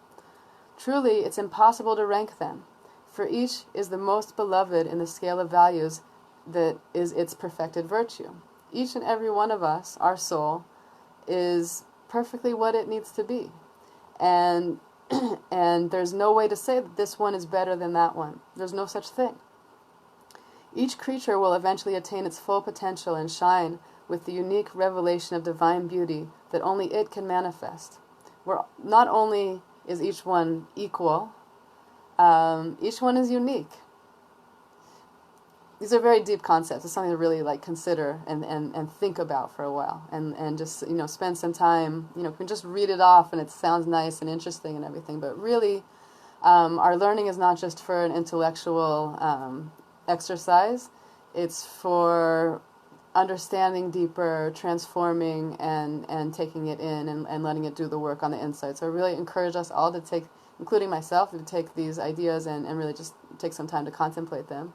Truly, it's impossible to rank them, for each is the most beloved in the scale of values that is its perfected virtue. Each and every one of us, our soul, is perfectly what it needs to be. And there's no way to say that this one is better than that one. There's no such thing. Each creature will eventually attain its full potential and shine with the unique revelation of divine beauty that only it can manifest. Where not only is each one equal, each one is unique. These are very deep concepts. It's something to really consider and think about for a while, and just spend some time. You can just read it off and it sounds nice and interesting and everything, but really, our learning is not just for an intellectual exercise. It's for understanding deeper, transforming, and taking it in and letting it do the work on the inside. So I really encourage us all to take, including myself, to take these ideas and really just take some time to contemplate them.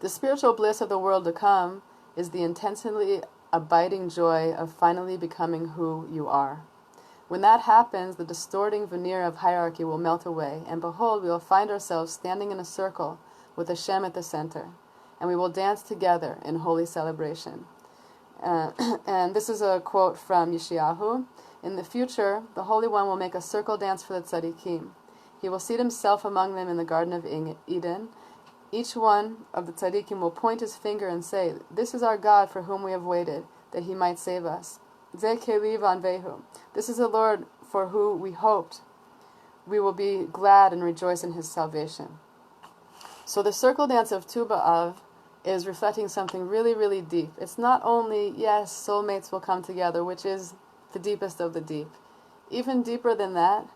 The spiritual bliss of the world to come is the intensely abiding joy of finally becoming who you are. When that happens, the distorting veneer of hierarchy will melt away, and behold, we will find ourselves standing in a circle with Hashem at the center, and we will dance together in holy celebration. And this is a quote from Yeshayahu. In the future, the Holy One will make a circle dance for the tzaddikim. He will seat himself among them in the Garden of Eden. Each one of the tzaddikim will point his finger and say, "This is our God for whom we have waited, that he might save us. Ze keli v'anvehu. This is the Lord for who we hoped. We will be glad and rejoice in his salvation." So the circle dance of Tu B'Av is reflecting something really, really deep. It's not only, yes, soulmates will come together, which is the deepest of the deep. Even deeper than that,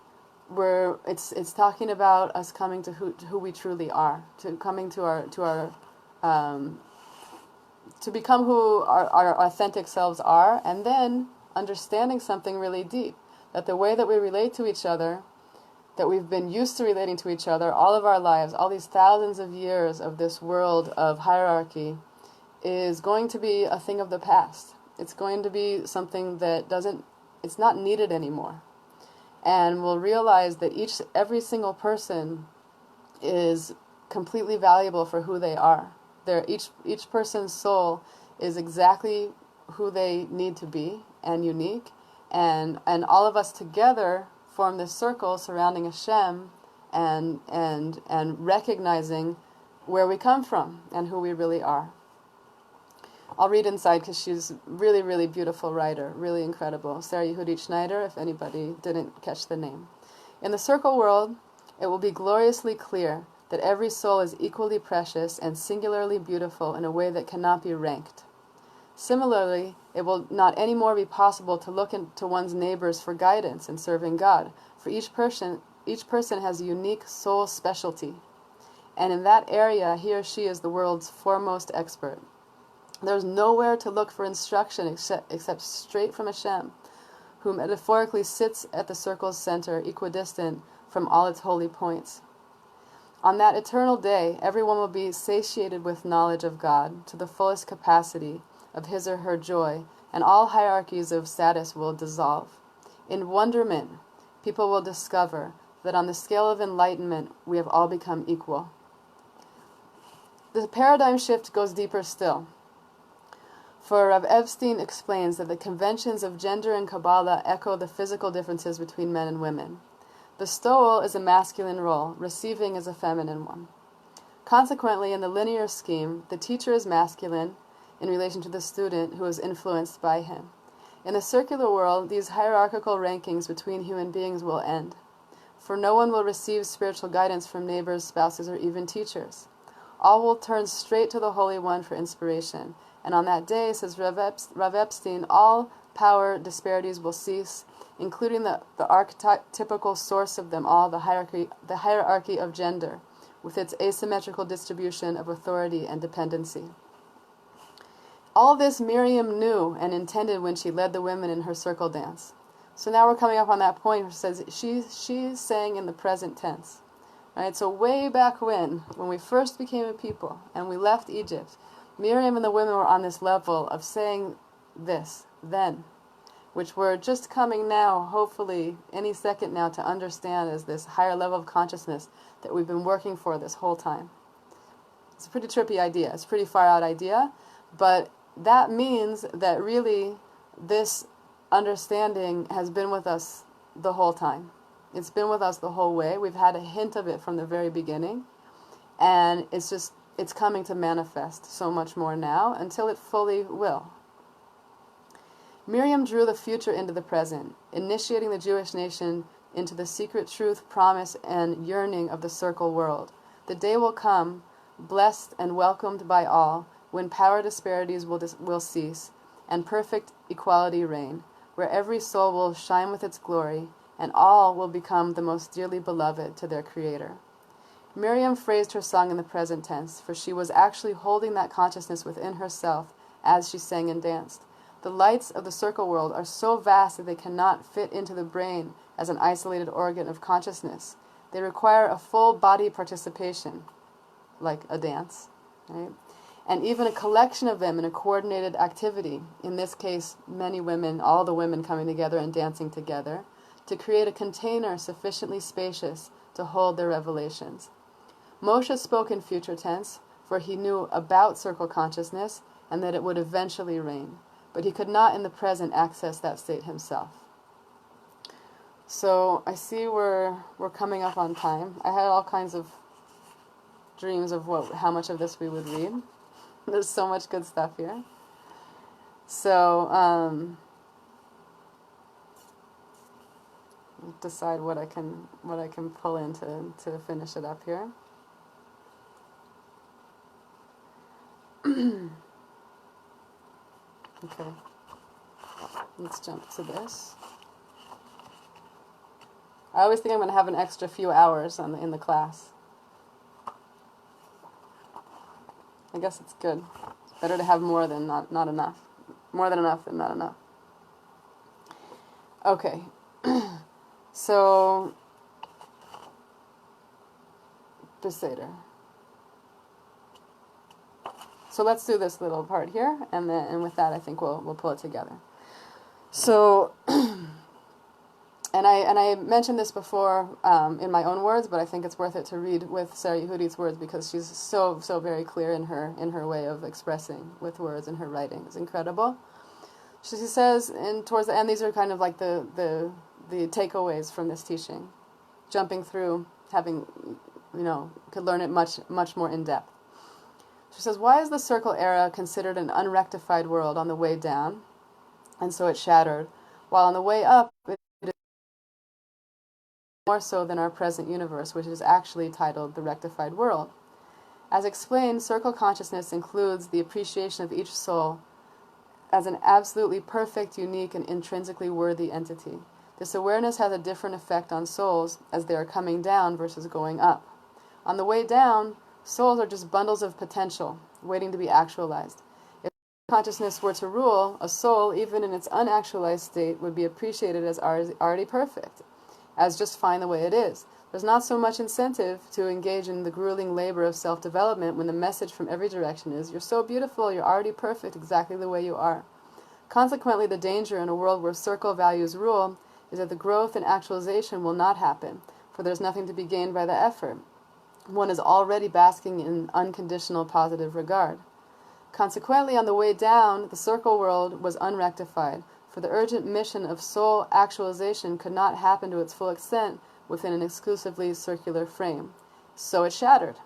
where it's talking about us coming to who we truly are, to coming to our to become who our authentic selves are, and then understanding something really deep, that the way that we relate to each other, that we've been used to relating to each other all of our lives, all these thousands of years of this world of hierarchy, is going to be a thing of the past. It's going to be something that it's not needed anymore. And we'll realize that every single person is completely valuable for who they are. Each person's soul is exactly who they need to be and unique, and all of us together form this circle surrounding Hashem and recognizing where we come from and who we really are. I'll read inside because she's a really, really beautiful writer, really incredible. Sarah Yehudit Schneider, if anybody didn't catch the name. In the circle world, it will be gloriously clear that every soul is equally precious and singularly beautiful in a way that cannot be ranked. Similarly, it will not any more be possible to look into one's neighbors for guidance in serving God, for each person has a unique soul specialty, and in that area he or she is the world's foremost expert. There's nowhere to look for instruction except straight from Hashem, who metaphorically sits at the circle's center, equidistant from all its holy points. On that eternal day, everyone will be satiated with knowledge of God to the fullest capacity of his or her joy, and all hierarchies of status will dissolve. In wonderment, people will discover that on the scale of enlightenment, we have all become equal. The paradigm shift goes deeper still. For Rav Epstein explains that the conventions of gender and Kabbalah echo the physical differences between men and women. Bestowal is a masculine role, receiving is a feminine one. Consequently, in the linear scheme, the teacher is masculine in relation to the student who is influenced by him. In the circular world, these hierarchical rankings between human beings will end, for no one will receive spiritual guidance from neighbors, spouses, or even teachers. All will turn straight to the Holy One for inspiration, and on that day, says Rav Epstein, all power disparities will cease, including the archetypical source of them all, the hierarchy of gender, with its asymmetrical distribution of authority and dependency. All this Miriam knew and intended when she led the women in her circle dance. So now we're coming up on that point where it says she's saying in the present tense. Right? So way back when we first became a people and we left Egypt, Miriam and the women were on this level of saying this, then, which we're just coming now, hopefully any second now, to understand as this higher level of consciousness that we've been working for this whole time. It's a pretty trippy idea. It's a pretty far out idea, but that means that really this understanding has been with us the whole time. It's been with us the whole way. We've had a hint of it from the very beginning, and it's coming to manifest so much more now until it fully will. Miriam drew the future into the present, initiating the Jewish nation into the secret truth, promise, and yearning of the circle world. The day will come, blessed and welcomed by all, when power disparities will cease, and perfect equality reign, where every soul will shine with its glory, and all will become the most dearly beloved to their Creator. Miriam phrased her song in the present tense, for she was actually holding that consciousness within herself as she sang and danced. The lights of the circle world are so vast that they cannot fit into the brain as an isolated organ of consciousness. They require a full body participation, like a dance, right? And even a collection of them in a coordinated activity, in this case, many women, all the women coming together and dancing together, to create a container sufficiently spacious to hold their revelations. Moshe spoke in future tense, for he knew about circle consciousness and that it would eventually reign, but he could not in the present access that state himself. So I see we're coming up on time. I had all kinds of dreams of how much of this we would read. There's so much good stuff here. So decide what I can pull in to finish it up here. Okay, let's jump to this. I always think I'm going to have an extra few hours in the class. I guess it's good. It's better to have more than not enough. More than enough than not enough. Okay. So, Beseder. So let's do this little part here, and with that I think we'll pull it together. So, and I mentioned this before in my own words, but I think it's worth it to read with Sarah Yehudit's words because she's so very clear in her way of expressing with words in her writing. It's incredible. She says, and towards the end, these are kind of like the takeaways from this teaching, jumping through, having, could learn it much more in depth. She says, why is the circle era considered an unrectified world on the way down, and so it shattered, while on the way up it is more so than our present universe, which is actually titled the rectified world? As explained, circle consciousness includes the appreciation of each soul as an absolutely perfect, unique, and intrinsically worthy entity. This awareness has a different effect on souls as they are coming down versus going up. On the way down, souls are just bundles of potential, waiting to be actualized. If consciousness were to rule, a soul, even in its unactualized state, would be appreciated as already perfect, as just fine the way it is. There's not so much incentive to engage in the grueling labor of self-development when the message from every direction is, you're so beautiful, you're already perfect exactly the way you are. Consequently, the danger in a world where circle values rule is that the growth and actualization will not happen, for there's nothing to be gained by the effort. One is already basking in unconditional positive regard. Consequently, on the way down, the circle world was unrectified, for the urgent mission of soul actualization could not happen to its full extent within an exclusively circular frame. So it shattered,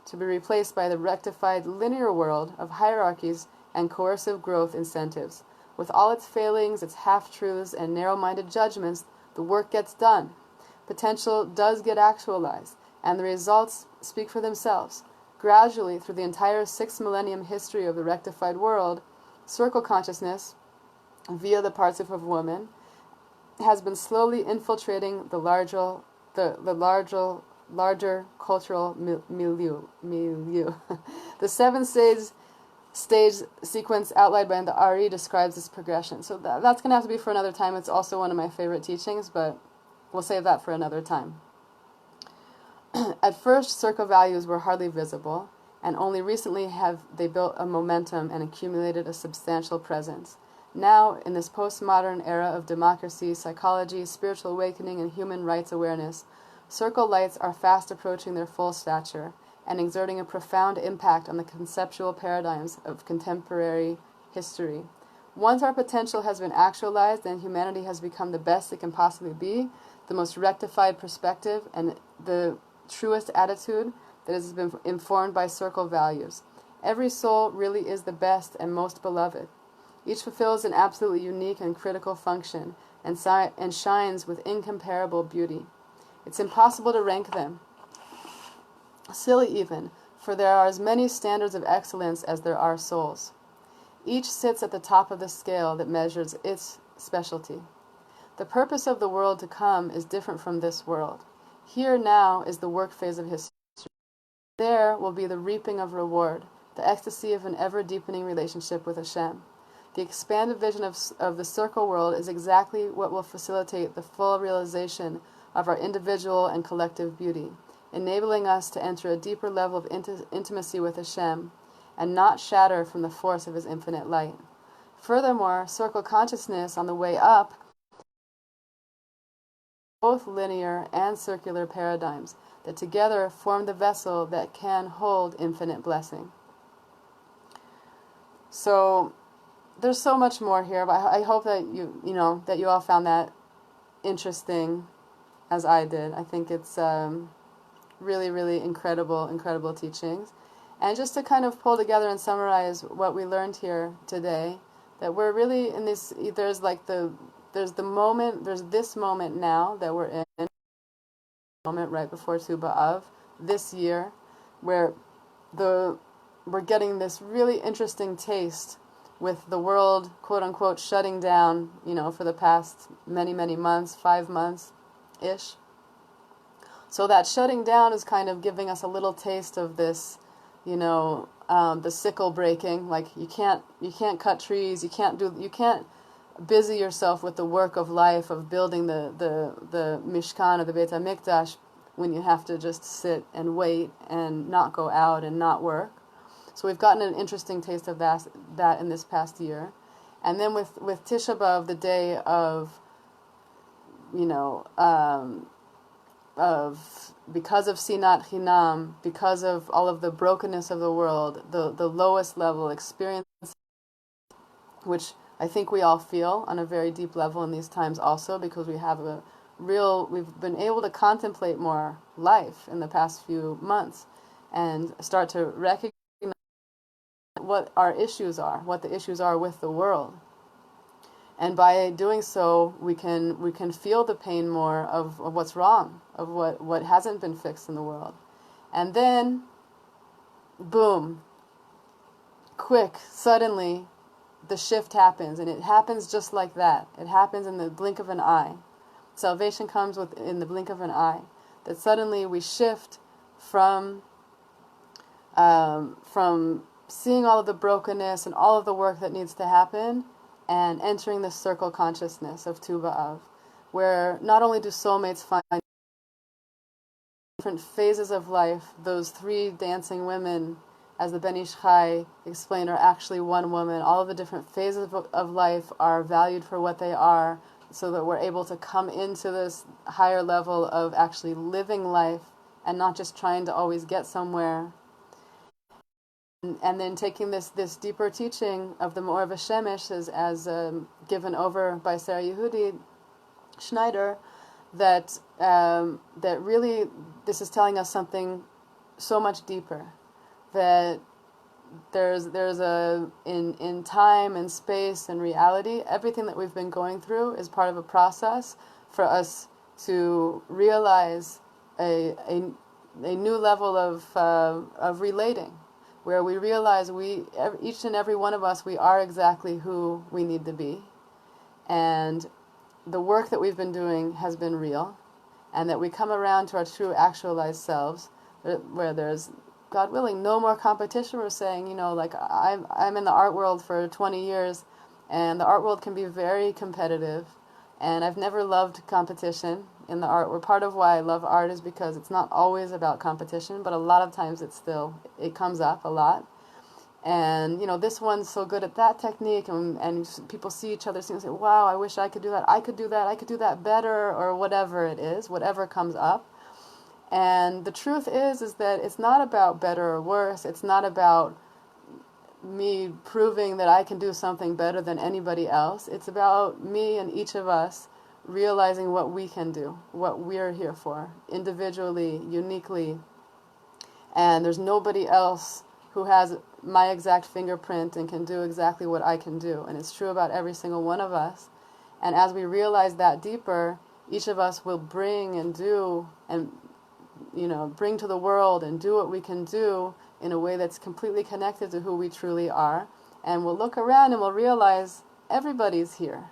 to be replaced by the rectified linear world of hierarchies and coercive growth incentives. With all its failings, its half-truths, and narrow-minded judgments, the work gets done. Potential does get actualized, and the results speak for themselves. Gradually, through the entire 6 millennium history of the rectified world, circle consciousness, via the parts of woman, has been slowly infiltrating the larger cultural milieu. The 7-stage sequence outlined by the Ari describes this progression. So that's going to have to be for another time. It's also one of my favorite teachings, but we'll save that for another time. At first, circle values were hardly visible, and only recently have they built a momentum and accumulated a substantial presence. Now, in this postmodern era of democracy, psychology, spiritual awakening, and human rights awareness, circle lights are fast approaching their full stature and exerting a profound impact on the conceptual paradigms of contemporary history. Once our potential has been actualized and humanity has become the best it can possibly be, the most rectified perspective and the truest attitude that has been informed by circle values. Every soul really is the best and most beloved. Each fulfills an absolutely unique and critical function and shines with incomparable beauty. It's impossible to rank them. Silly even, for there are as many standards of excellence as there are souls. Each sits at the top of the scale that measures its specialty. The purpose of the world to come is different from this world. Here now is the work phase of history. There will be the reaping of reward, the ecstasy of an ever-deepening relationship with Hashem. The expanded vision of the circle world is exactly what will facilitate the full realization of our individual and collective beauty, enabling us to enter a deeper level of intimacy with Hashem and not shatter from the force of His infinite light. Furthermore, circle consciousness on the way up, both linear and circular paradigms that together form the vessel that can hold infinite blessing. So there's so much more here, but I hope that you all found that interesting as I did. I think it's really, really incredible teachings. And just to kind of pull together and summarize what we learned here today, that we're really in this, there's this moment now that we're in, moment right before Tu B'Av, this year, where the we're getting this really interesting taste with the world, quote unquote, shutting down, for the past many, many months, 5 months-ish. So that shutting down is kind of giving us a little taste of this, the sickle breaking. Like you can't cut trees, you can't busy yourself with the work of life of building the Mishkan or the Beit HaMikdash when you have to just sit and wait and not go out and not work. So we've gotten an interesting taste of that in this past year. And then with Tisha B'Av, the day of, because of Sinat Chinam, because of all of the brokenness of the world, the lowest level experience, which I think we all feel on a very deep level in these times also, because we've been able to contemplate more life in the past few months and start to recognize what our issues are, what the issues are with the world. And by doing so, we can feel the pain more of what's wrong, of what hasn't been fixed in the world. And then, boom, quick, suddenly, the shift happens, and it happens just like that. It happens in the blink of an eye. Salvation comes in the blink of an eye. That suddenly we shift from seeing all of the brokenness and all of the work that needs to happen, and entering the circle consciousness of Tu B'Av, where not only do soulmates find different phases of life, those 3 dancing women, as the Ben Ish Chai explained, are actually one woman. All of the different phases of life are valued for what they are, so that we're able to come into this higher level of actually living life and not just trying to always get somewhere. And then taking this deeper teaching of the Me'or V'Shemesh as given over by Sarah Yehudi Schneider, that really this is telling us something so much deeper. That there's in time and space and reality, everything that we've been going through is part of a process for us to realize a new level of relating, where we realize each and every one of us, we are exactly who we need to be, and the work that we've been doing has been real, and that we come around to our true actualized selves, where there's, God willing, no more competition. We're saying, like I'm in the art world for 20 years, and the art world can be very competitive, and I've never loved competition in the art world. Part of why I love art is because it's not always about competition, but a lot of times it comes up a lot. And, this one's so good at that technique, and people see each other and say, wow, I wish I could do that. I could do that better, or whatever it is, whatever comes up. And the truth is that it's not about better or worse. It's not about me proving that I can do something better than anybody else. It's about me and each of us realizing what we can do, what we're here for, individually, uniquely. And there's nobody else who has my exact fingerprint and can do exactly what I can do. And it's true about every single one of us. And as we realize that deeper, each of us will bring and do and bring to the world and do what we can do in a way that's completely connected to who we truly are. And we'll look around and we'll realize everybody's here.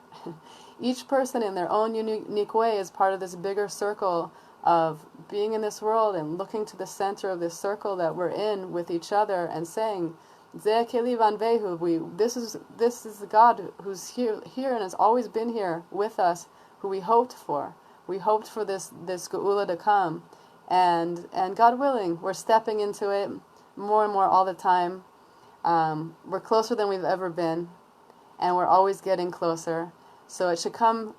Each person in their own unique way is part of this bigger circle of being in this world and looking to the center of this circle that we're in with each other and saying, Zeh Keli Vanvehu, this is the God who's here and has always been here with us, who we hoped for. We hoped for this Geula to come. And God willing, we're stepping into it more and more all the time. We're closer than we've ever been, and we're always getting closer. So it should come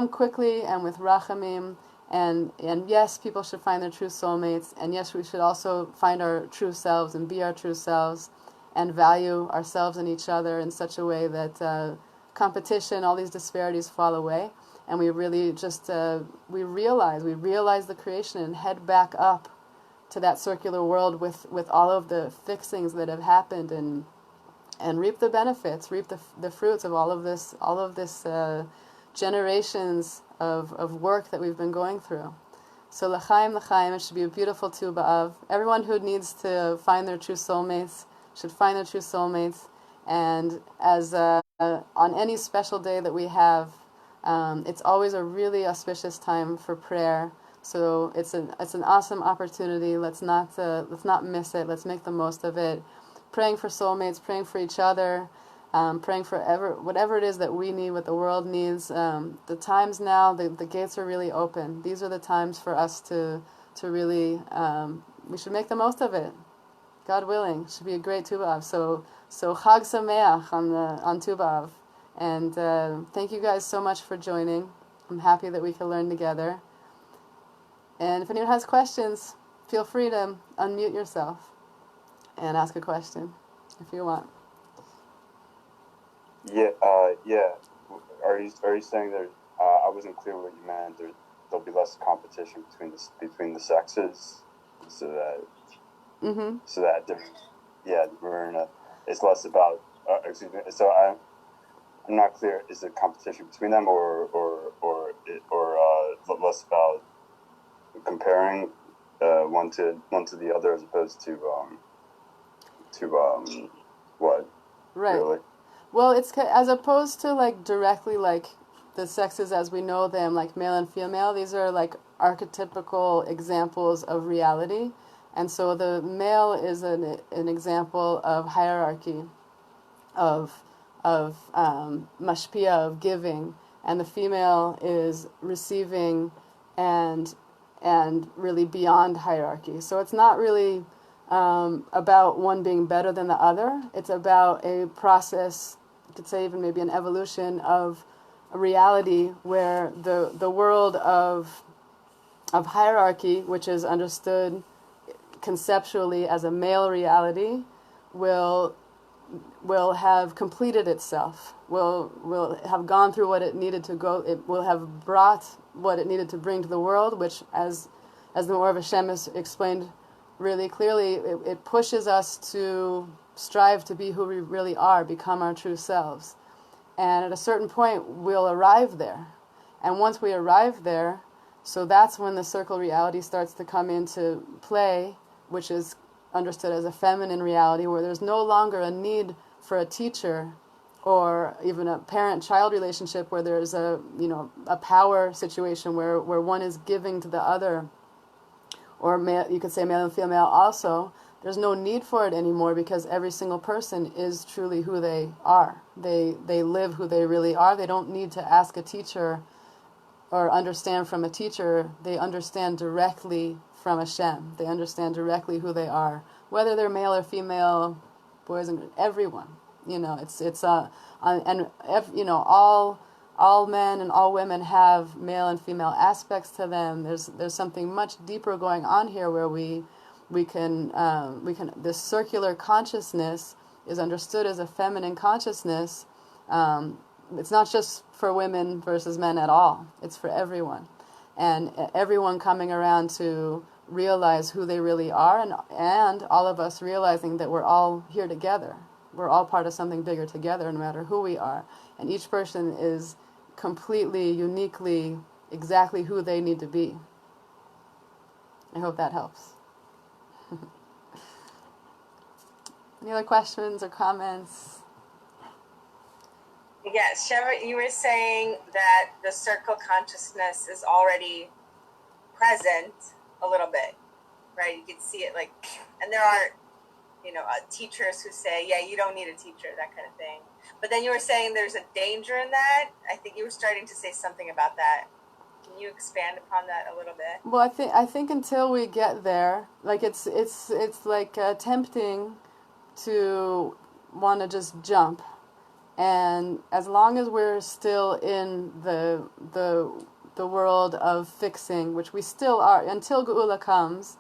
quickly and with rachamim. And yes, people should find their true soulmates. And yes, we should also find our true selves and be our true selves and value ourselves and each other in such a way that competition, all these disparities fall away. And we really just, we realize the creation and head back up to that circular world with all of the fixings that have happened and reap the benefits, reap the fruits of all of this generations of work that we've been going through. So l'chaim, it should be a beautiful Tu B'Av. Everyone who needs to find their true soulmates, should find their true soulmates. And as on any special day that we have, it's always a really auspicious time for prayer. So it's an awesome opportunity. Let's not miss it. Let's make the most of it. Praying for soulmates, praying for each other, praying for whatever it is that we need, what the world needs. The times now, the gates are really open. These are the times for us to really, we should make the most of it. God willing, it should be a great Tu B'Av. So Chag Sameach on Tu B'Av. And thank you guys so much for joining. I'm happy that we can learn together. And if anyone has questions, feel free to unmute yourself and ask a question if you want. Yeah. Are you saying there? I wasn't clear what you meant. There'll be less competition between the sexes, so that it's less about. Excuse me. So I'm not clear. Is it competition between them, or less about comparing one to the other, as opposed to what? Right. Really? Well, it's as opposed to like directly like the sexes as we know them, like male and female. These are like archetypical examples of reality, and so the male is an example of hierarchy, of mashpia, of giving, and the female is receiving, and really beyond hierarchy. So it's not really about one being better than the other. It's about a process, you could say even maybe an evolution of a reality where the world of hierarchy, which is understood conceptually as a male reality, will have completed itself, will have gone through what it needed to go, it will have brought what it needed to bring to the world, which as the Or of Hashem has explained really clearly, it pushes us to strive to be who we really are, become our true selves. And at a certain point, we'll arrive there. And once we arrive there, so that's when the circle reality starts to come into play, which is understood as a feminine reality, where there's no longer a need for a teacher or even a parent-child relationship where there's a power situation where one is giving to the other, or you could say male and female also. There's no need for it anymore because every single person is truly who they are. They live who they really are. They don't need to ask a teacher or understand from a teacher. They understand directly from Hashem. They understand directly who they are, whether they're male or female, boys and everyone. All men and all women have male and female aspects to them. There's something much deeper going on here where we can this circular consciousness is understood as a feminine consciousness. It's not just for women versus men at all. It's for everyone, and everyone coming around to realize who they really are, and all of us realizing that we're all here together. We're all part of something bigger together, no matter who we are, and each person is completely, uniquely, exactly who they need to be. I hope that helps. Any other questions or comments? Yes, Sheva, you were saying that the circle consciousness is already present a little bit, right? You can see it and there are, teachers who say, yeah, you don't need a teacher, that kind of thing. But then you were saying there's a danger in that. I think you were starting to say something about that. Can you expand upon that a little bit? Well, I think until we get there, it's tempting to want to just jump, and as long as we're still in the world of fixing, which we still are until Geula comes,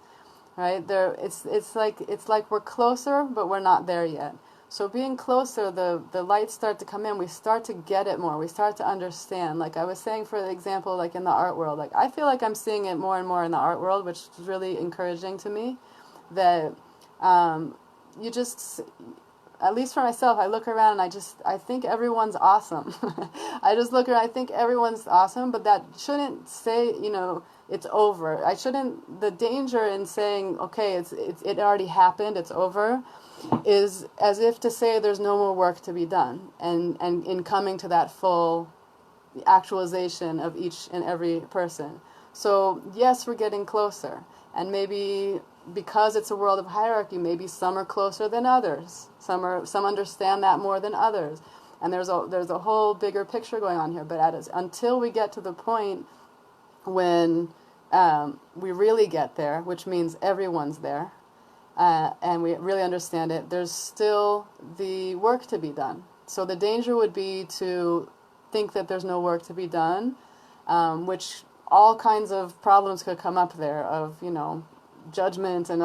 right? It's like we're closer, but we're not there yet. So being closer, the lights start to come in. We start to get it more. We start to understand. Like I was saying, for example, like in the art world, I feel like I'm seeing it more and more in the art world, which is really encouraging to me. That you just, at least for myself, I look around and I think everyone's awesome. I just look around, I think everyone's awesome, but that shouldn't say, it's over. The danger in saying, okay, it already happened, it's over, is as if to say there's no more work to be done, and in coming to that full actualization of each and every person. So yes, we're getting closer, and maybe because it's a world of hierarchy, maybe some are closer than others. Some understand that more than others, and there's a whole bigger picture going on here. But until we get to the point when we really get there, which means everyone's there, and we really understand it, there's still the work to be done. So the danger would be to think that there's no work to be done, which all kinds of problems could come up there of, judgment and,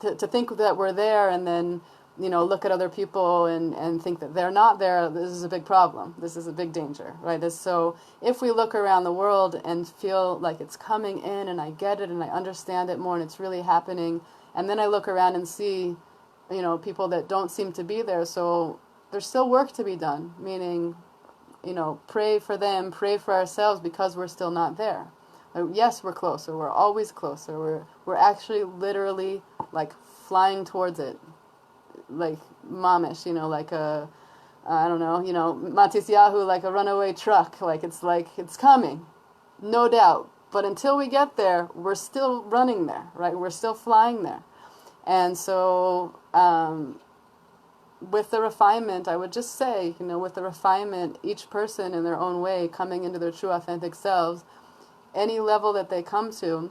to think that we're there and then, look at other people and think that they're not there. This is a big problem. This is a big danger, right? So if we look around the world and feel like it's coming in and I get it and I understand it more and it's really happening, and then I look around and see, people that don't seem to be there, so there's still work to be done, meaning, pray for them, pray for ourselves, because we're still not there. Yes, we're closer. We're always closer. We're actually literally like flying towards it, like mamish, like a, I don't know, Matisyahu, like a runaway truck. Like it's coming, no doubt. But until we get there, we're still running there, right? We're still flying there. And so, with the refinement, I would just say, with the refinement, each person in their own way, coming into their true authentic selves, any level that they come to.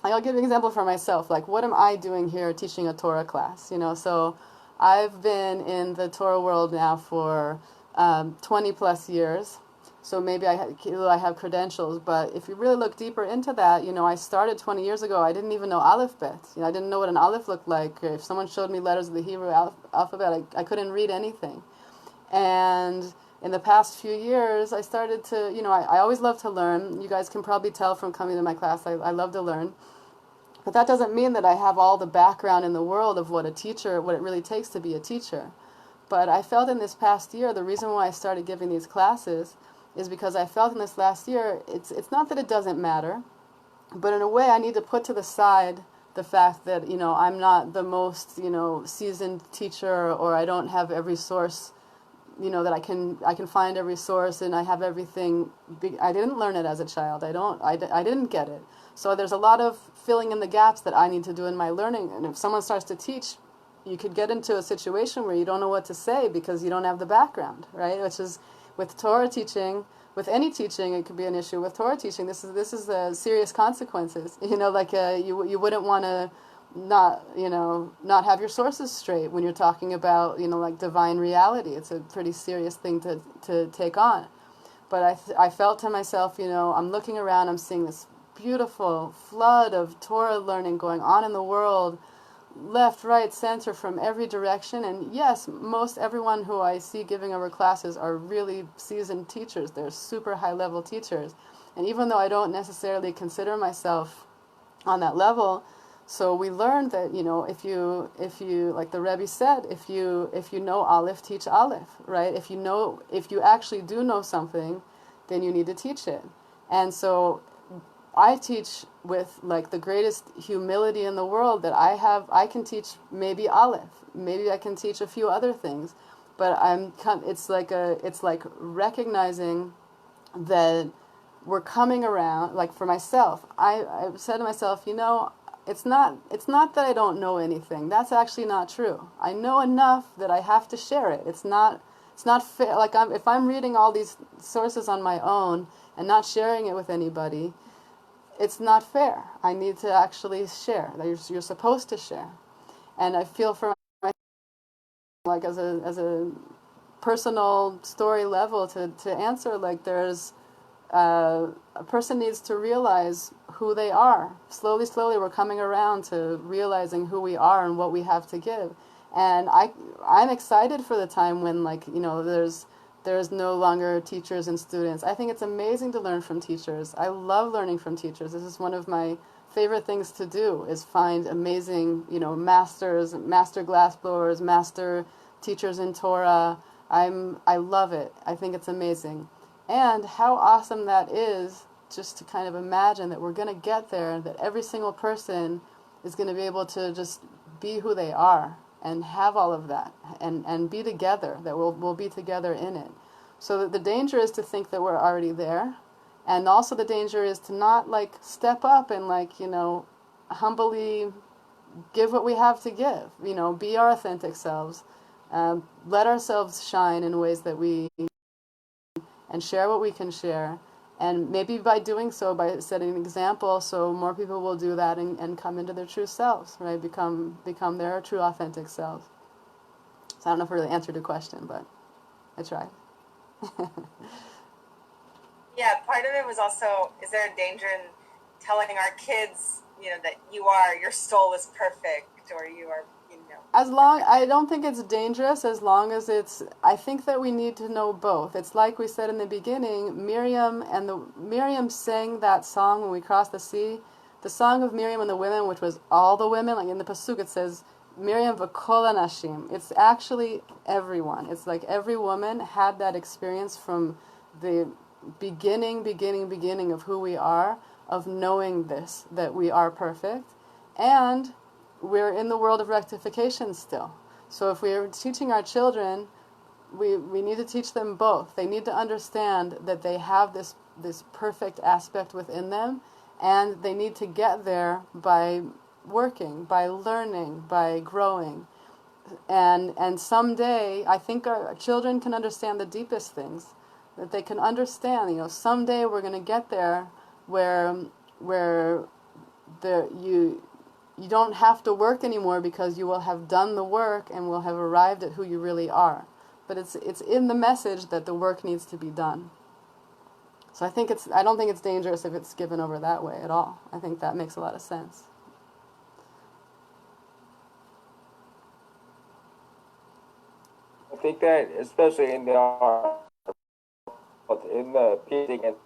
I'll give you an example for myself. Like, what am I doing here teaching a Torah class? So I've been in the Torah world now for 20 plus years. So maybe I have credentials, but if you really look deeper into that, I started 20 years ago. I didn't even know Aleph Bet. I didn't know what an Aleph looked like. If someone showed me letters of the Hebrew alphabet, I couldn't read anything. And in the past few years, I started to, I always love to learn. You guys can probably tell from coming to my class, I love to learn. But that doesn't mean that I have all the background in the world of what it really takes to be a teacher. But I felt in this past year, the reason why I started giving these classes is because I felt in this last year, it's not that it doesn't matter, but in a way I need to put to the side the fact that, I'm not the most, seasoned teacher, or I don't have every source, that I can find every source and I have everything. I didn't learn it as a child. I didn't get it. So there's a lot of filling in the gaps that I need to do in my learning. And if someone starts to teach, you could get into a situation where you don't know what to say because you don't have the background, right? Which is, with Torah teaching, with any teaching, it could be an issue. With Torah teaching, this is serious consequences. You wouldn't want to not have your sources straight when you're talking about, like divine reality. It's a pretty serious thing to take on. But I felt to myself, I'm looking around, I'm seeing this beautiful flood of Torah learning going on in the world, left, right, center, from every direction. And yes, most everyone who I see giving our classes are really seasoned teachers. They're super high-level teachers. And even though I don't necessarily consider myself on that level, so we learned that, if you like the Rebbe said, if you know Aleph, teach Aleph, right? If you actually do know something, then you need to teach it. And so I teach with like the greatest humility in the world that I can teach maybe Aleph, maybe I can teach a few other things, but it's like recognizing that we're coming around. Like for myself, I said to myself, it's not that I don't know anything. That's actually not true. I know enough that I have to share it. It's not fair. Like if I'm reading all these sources on my own and not sharing it with anybody, it's not fair. I need to actually share. You're supposed to share. And I feel for myself, like as a personal story level to answer, like there's a person needs to realize who they are. Slowly, we're coming around to realizing who we are and what we have to give. And I'm excited for the time when, there's no longer teachers and students. I think it's amazing to learn from teachers. I love learning from teachers. This is one of my favorite things to do, is find amazing, masters, master glassblowers, master teachers in Torah. I love it. I think it's amazing. And how awesome that is, just to kind of imagine that we're going to get there, that every single person is going to be able to just be who they are, and have all of that and be together, that we'll be together in it. So that the danger is to think that we're already there. And also the danger is to not like step up and like, humbly give what we have to give, be our authentic selves, let ourselves shine in ways that we, and share what we can share. And maybe by doing so, by setting an example, so more people will do that and come into their true selves, right? Become their true authentic selves. So I don't know if I really answered your question, but I tried. Yeah, part of it was also, is there a danger in telling our kids, that your soul is perfect, or you are, I don't think it's dangerous as long as I think that we need to know both. It's like we said in the beginning, Miriam sang that song when we crossed the sea, the song of Miriam and the women, which was all the women, like in the Pasuk it says, Miriam v'kol anashim. It's actually everyone. It's like every woman had that experience from the beginning of who we are, of knowing this, that we are perfect, and we're in the world of rectification still. So if we're teaching our children, we need to teach them both. They need to understand that they have this perfect aspect within them, and they need to get there by working, by learning, by growing. And someday, I think our children can understand the deepest things, that they can understand, someday we're going to get there where you don't have to work anymore, because you will have done the work and will have arrived at who you really are. But it's in the message that the work needs to be done. So I don't think it's dangerous if it's given over that way at all. I think that makes a lot of sense. I think that especially in the art, in the painting and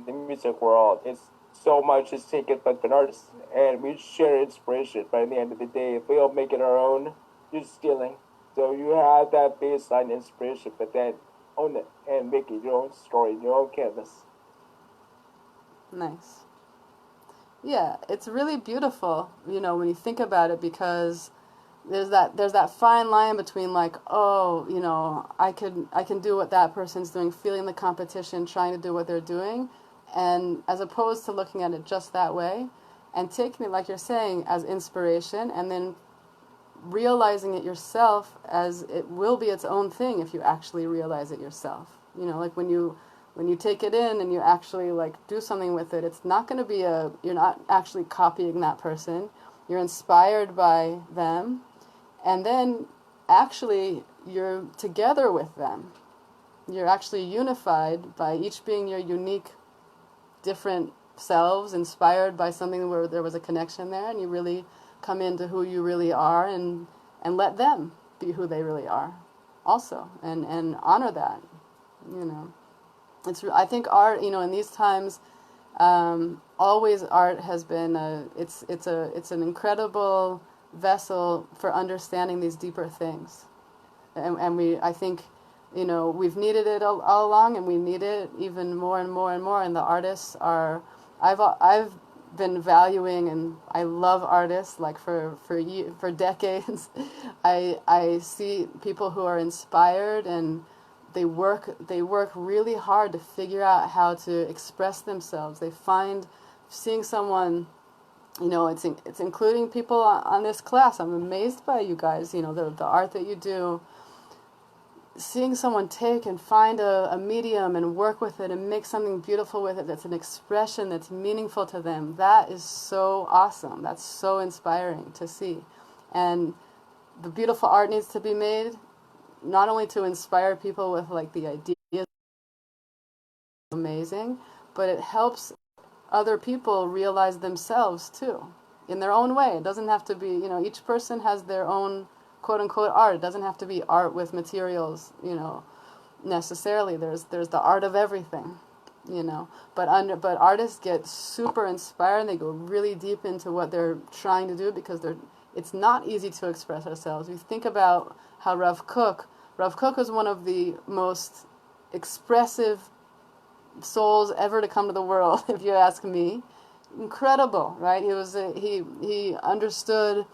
the music world, it's so much is taken by an artist, and we share inspiration. But at the end of the day, if we don't make it our own, you're stealing. So you have that baseline inspiration, but then own it and make it your own story, your own canvas. Nice. Yeah, it's really beautiful, when you think about it, because there's that fine line between like, I can do what that person's doing, feeling the competition, trying to do what they're doing, and as opposed to looking at it just that way, and taking it, like you're saying, as inspiration, and then realizing it yourself as it will be its own thing if you actually realize it yourself. Like when you take it in and you actually like do something with it, it's not going to be you're not actually copying that person. You're inspired by them, and then actually you're together with them. You're actually unified by each being your unique, different selves, inspired by something where there was a connection there, and you really come into who you really are, and let them be who they really are also, and honor that. I think art, in these times, always art has been it's an incredible vessel for understanding these deeper things, and I think we've needed it all along, and we need it even more and more and more. And the artists are, I've been valuing, and I love artists like for decades. I see people who are inspired, and they work really hard to figure out how to express themselves. They find, seeing someone, it's including people on this class. I'm amazed by you guys, the art that you do. Seeing someone take and find a medium and work with it and make something beautiful with it, that's an expression that's meaningful to them, that is so awesome. That's so inspiring to see. And the beautiful art needs to be made not only to inspire people with like the ideas, amazing, but it helps other people realize themselves too, in their own way. It doesn't have to be, each person has their own quote-unquote art. It doesn't have to be art with materials, necessarily. There's the art of everything, But artists get super inspired, and they go really deep into what they're trying to do, because it's not easy to express ourselves. You think about how Rav Kook was one of the most expressive souls ever to come to the world, if you ask me. Incredible, right? He understood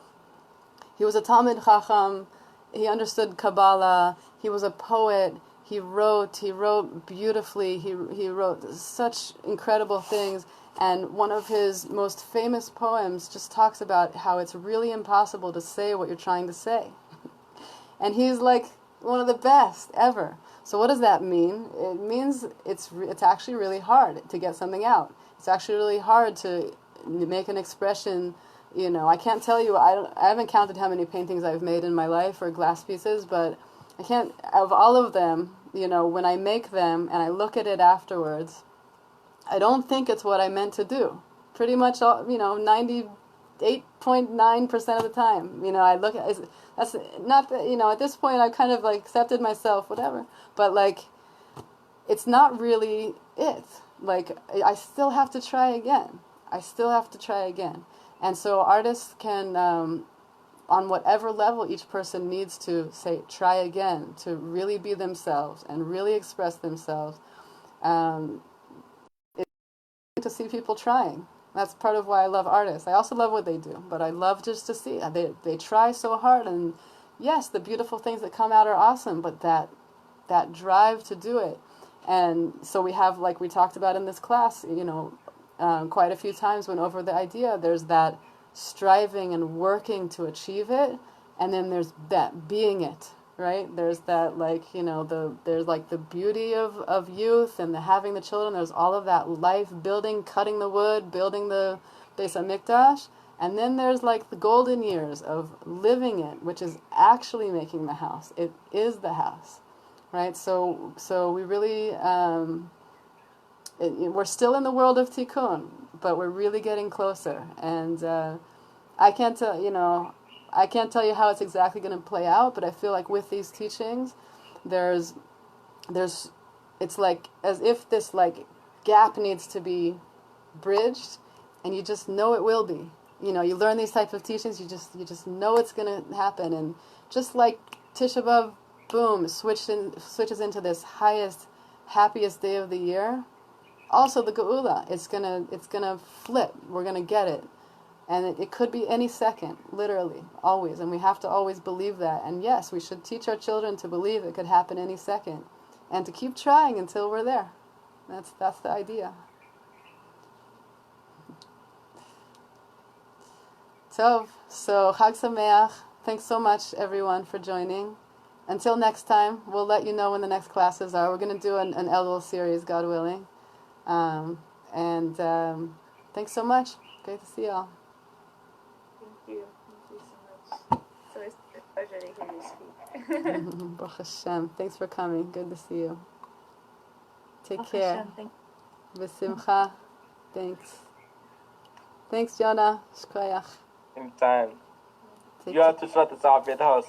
He was a Talmid Chacham. He understood Kabbalah. He was a poet. He wrote beautifully. He wrote such incredible things. And one of his most famous poems just talks about how it's really impossible to say what you're trying to say. And he's like one of the best ever. So what does that mean? It means it's actually really hard to get something out. It's actually really hard to make an expression. You know, I can't tell you, I haven't counted how many paintings I've made in my life or glass pieces, but I can't, of all of them, you know, when I make them and I look at it afterwards, I don't think it's what I meant to do. Pretty much, all, 98.9% of the time, I look at, that's not, at this point I've kind of like accepted myself, whatever, but like, it's not really it. Like, I still have to try again. And so artists can, on whatever level each person needs to say, try again, to really be themselves and really express themselves. It's to see people trying. That's part of why I love artists. I also love what they do, but I love just to see. They try so hard, and yes, the beautiful things that come out are awesome, but that drive to do it. And so we have, like we talked about in this class, quite a few times went over the idea. There's that striving and working to achieve it, and then there's that being it, right? There's that, like, there's like the beauty of youth and the having the children. There's all of that life building, cutting the wood, building the Beis HaMikdash, and then there's like the golden years of living it, which is actually making the house. It is the house, right? So we really we're still in the world of tikkun, but we're really getting closer. And I can't tell you how it's exactly going to play out, but I feel like with these teachings, it's like as if this like gap needs to be bridged, and you just know it will be. You learn these type of teachings, you just know it's going to happen, and just like Tisha B'Av, boom, switches into this highest, happiest day of the year. Also, the Geula, it's gonna flip. We're gonna get it, and it could be any second, literally, always. And we have to always believe that. And yes, we should teach our children to believe it could happen any second, and to keep trying until we're there. That's the idea. So Chag Sameach. Thanks so much, everyone, for joining. Until next time, we'll let you know when the next classes are. We're gonna do an Elul series, God willing. Thanks so much. Great to see y'all. Thank you so much. So it's a pleasure to hear you speak. Baruch Hashem. Thanks for coming. Good to see you. Take Baruch care. Hashem, thank V'simcha. Thanks, Jonah. Shkoyach. Anytime. Take You have to shut this off at the house.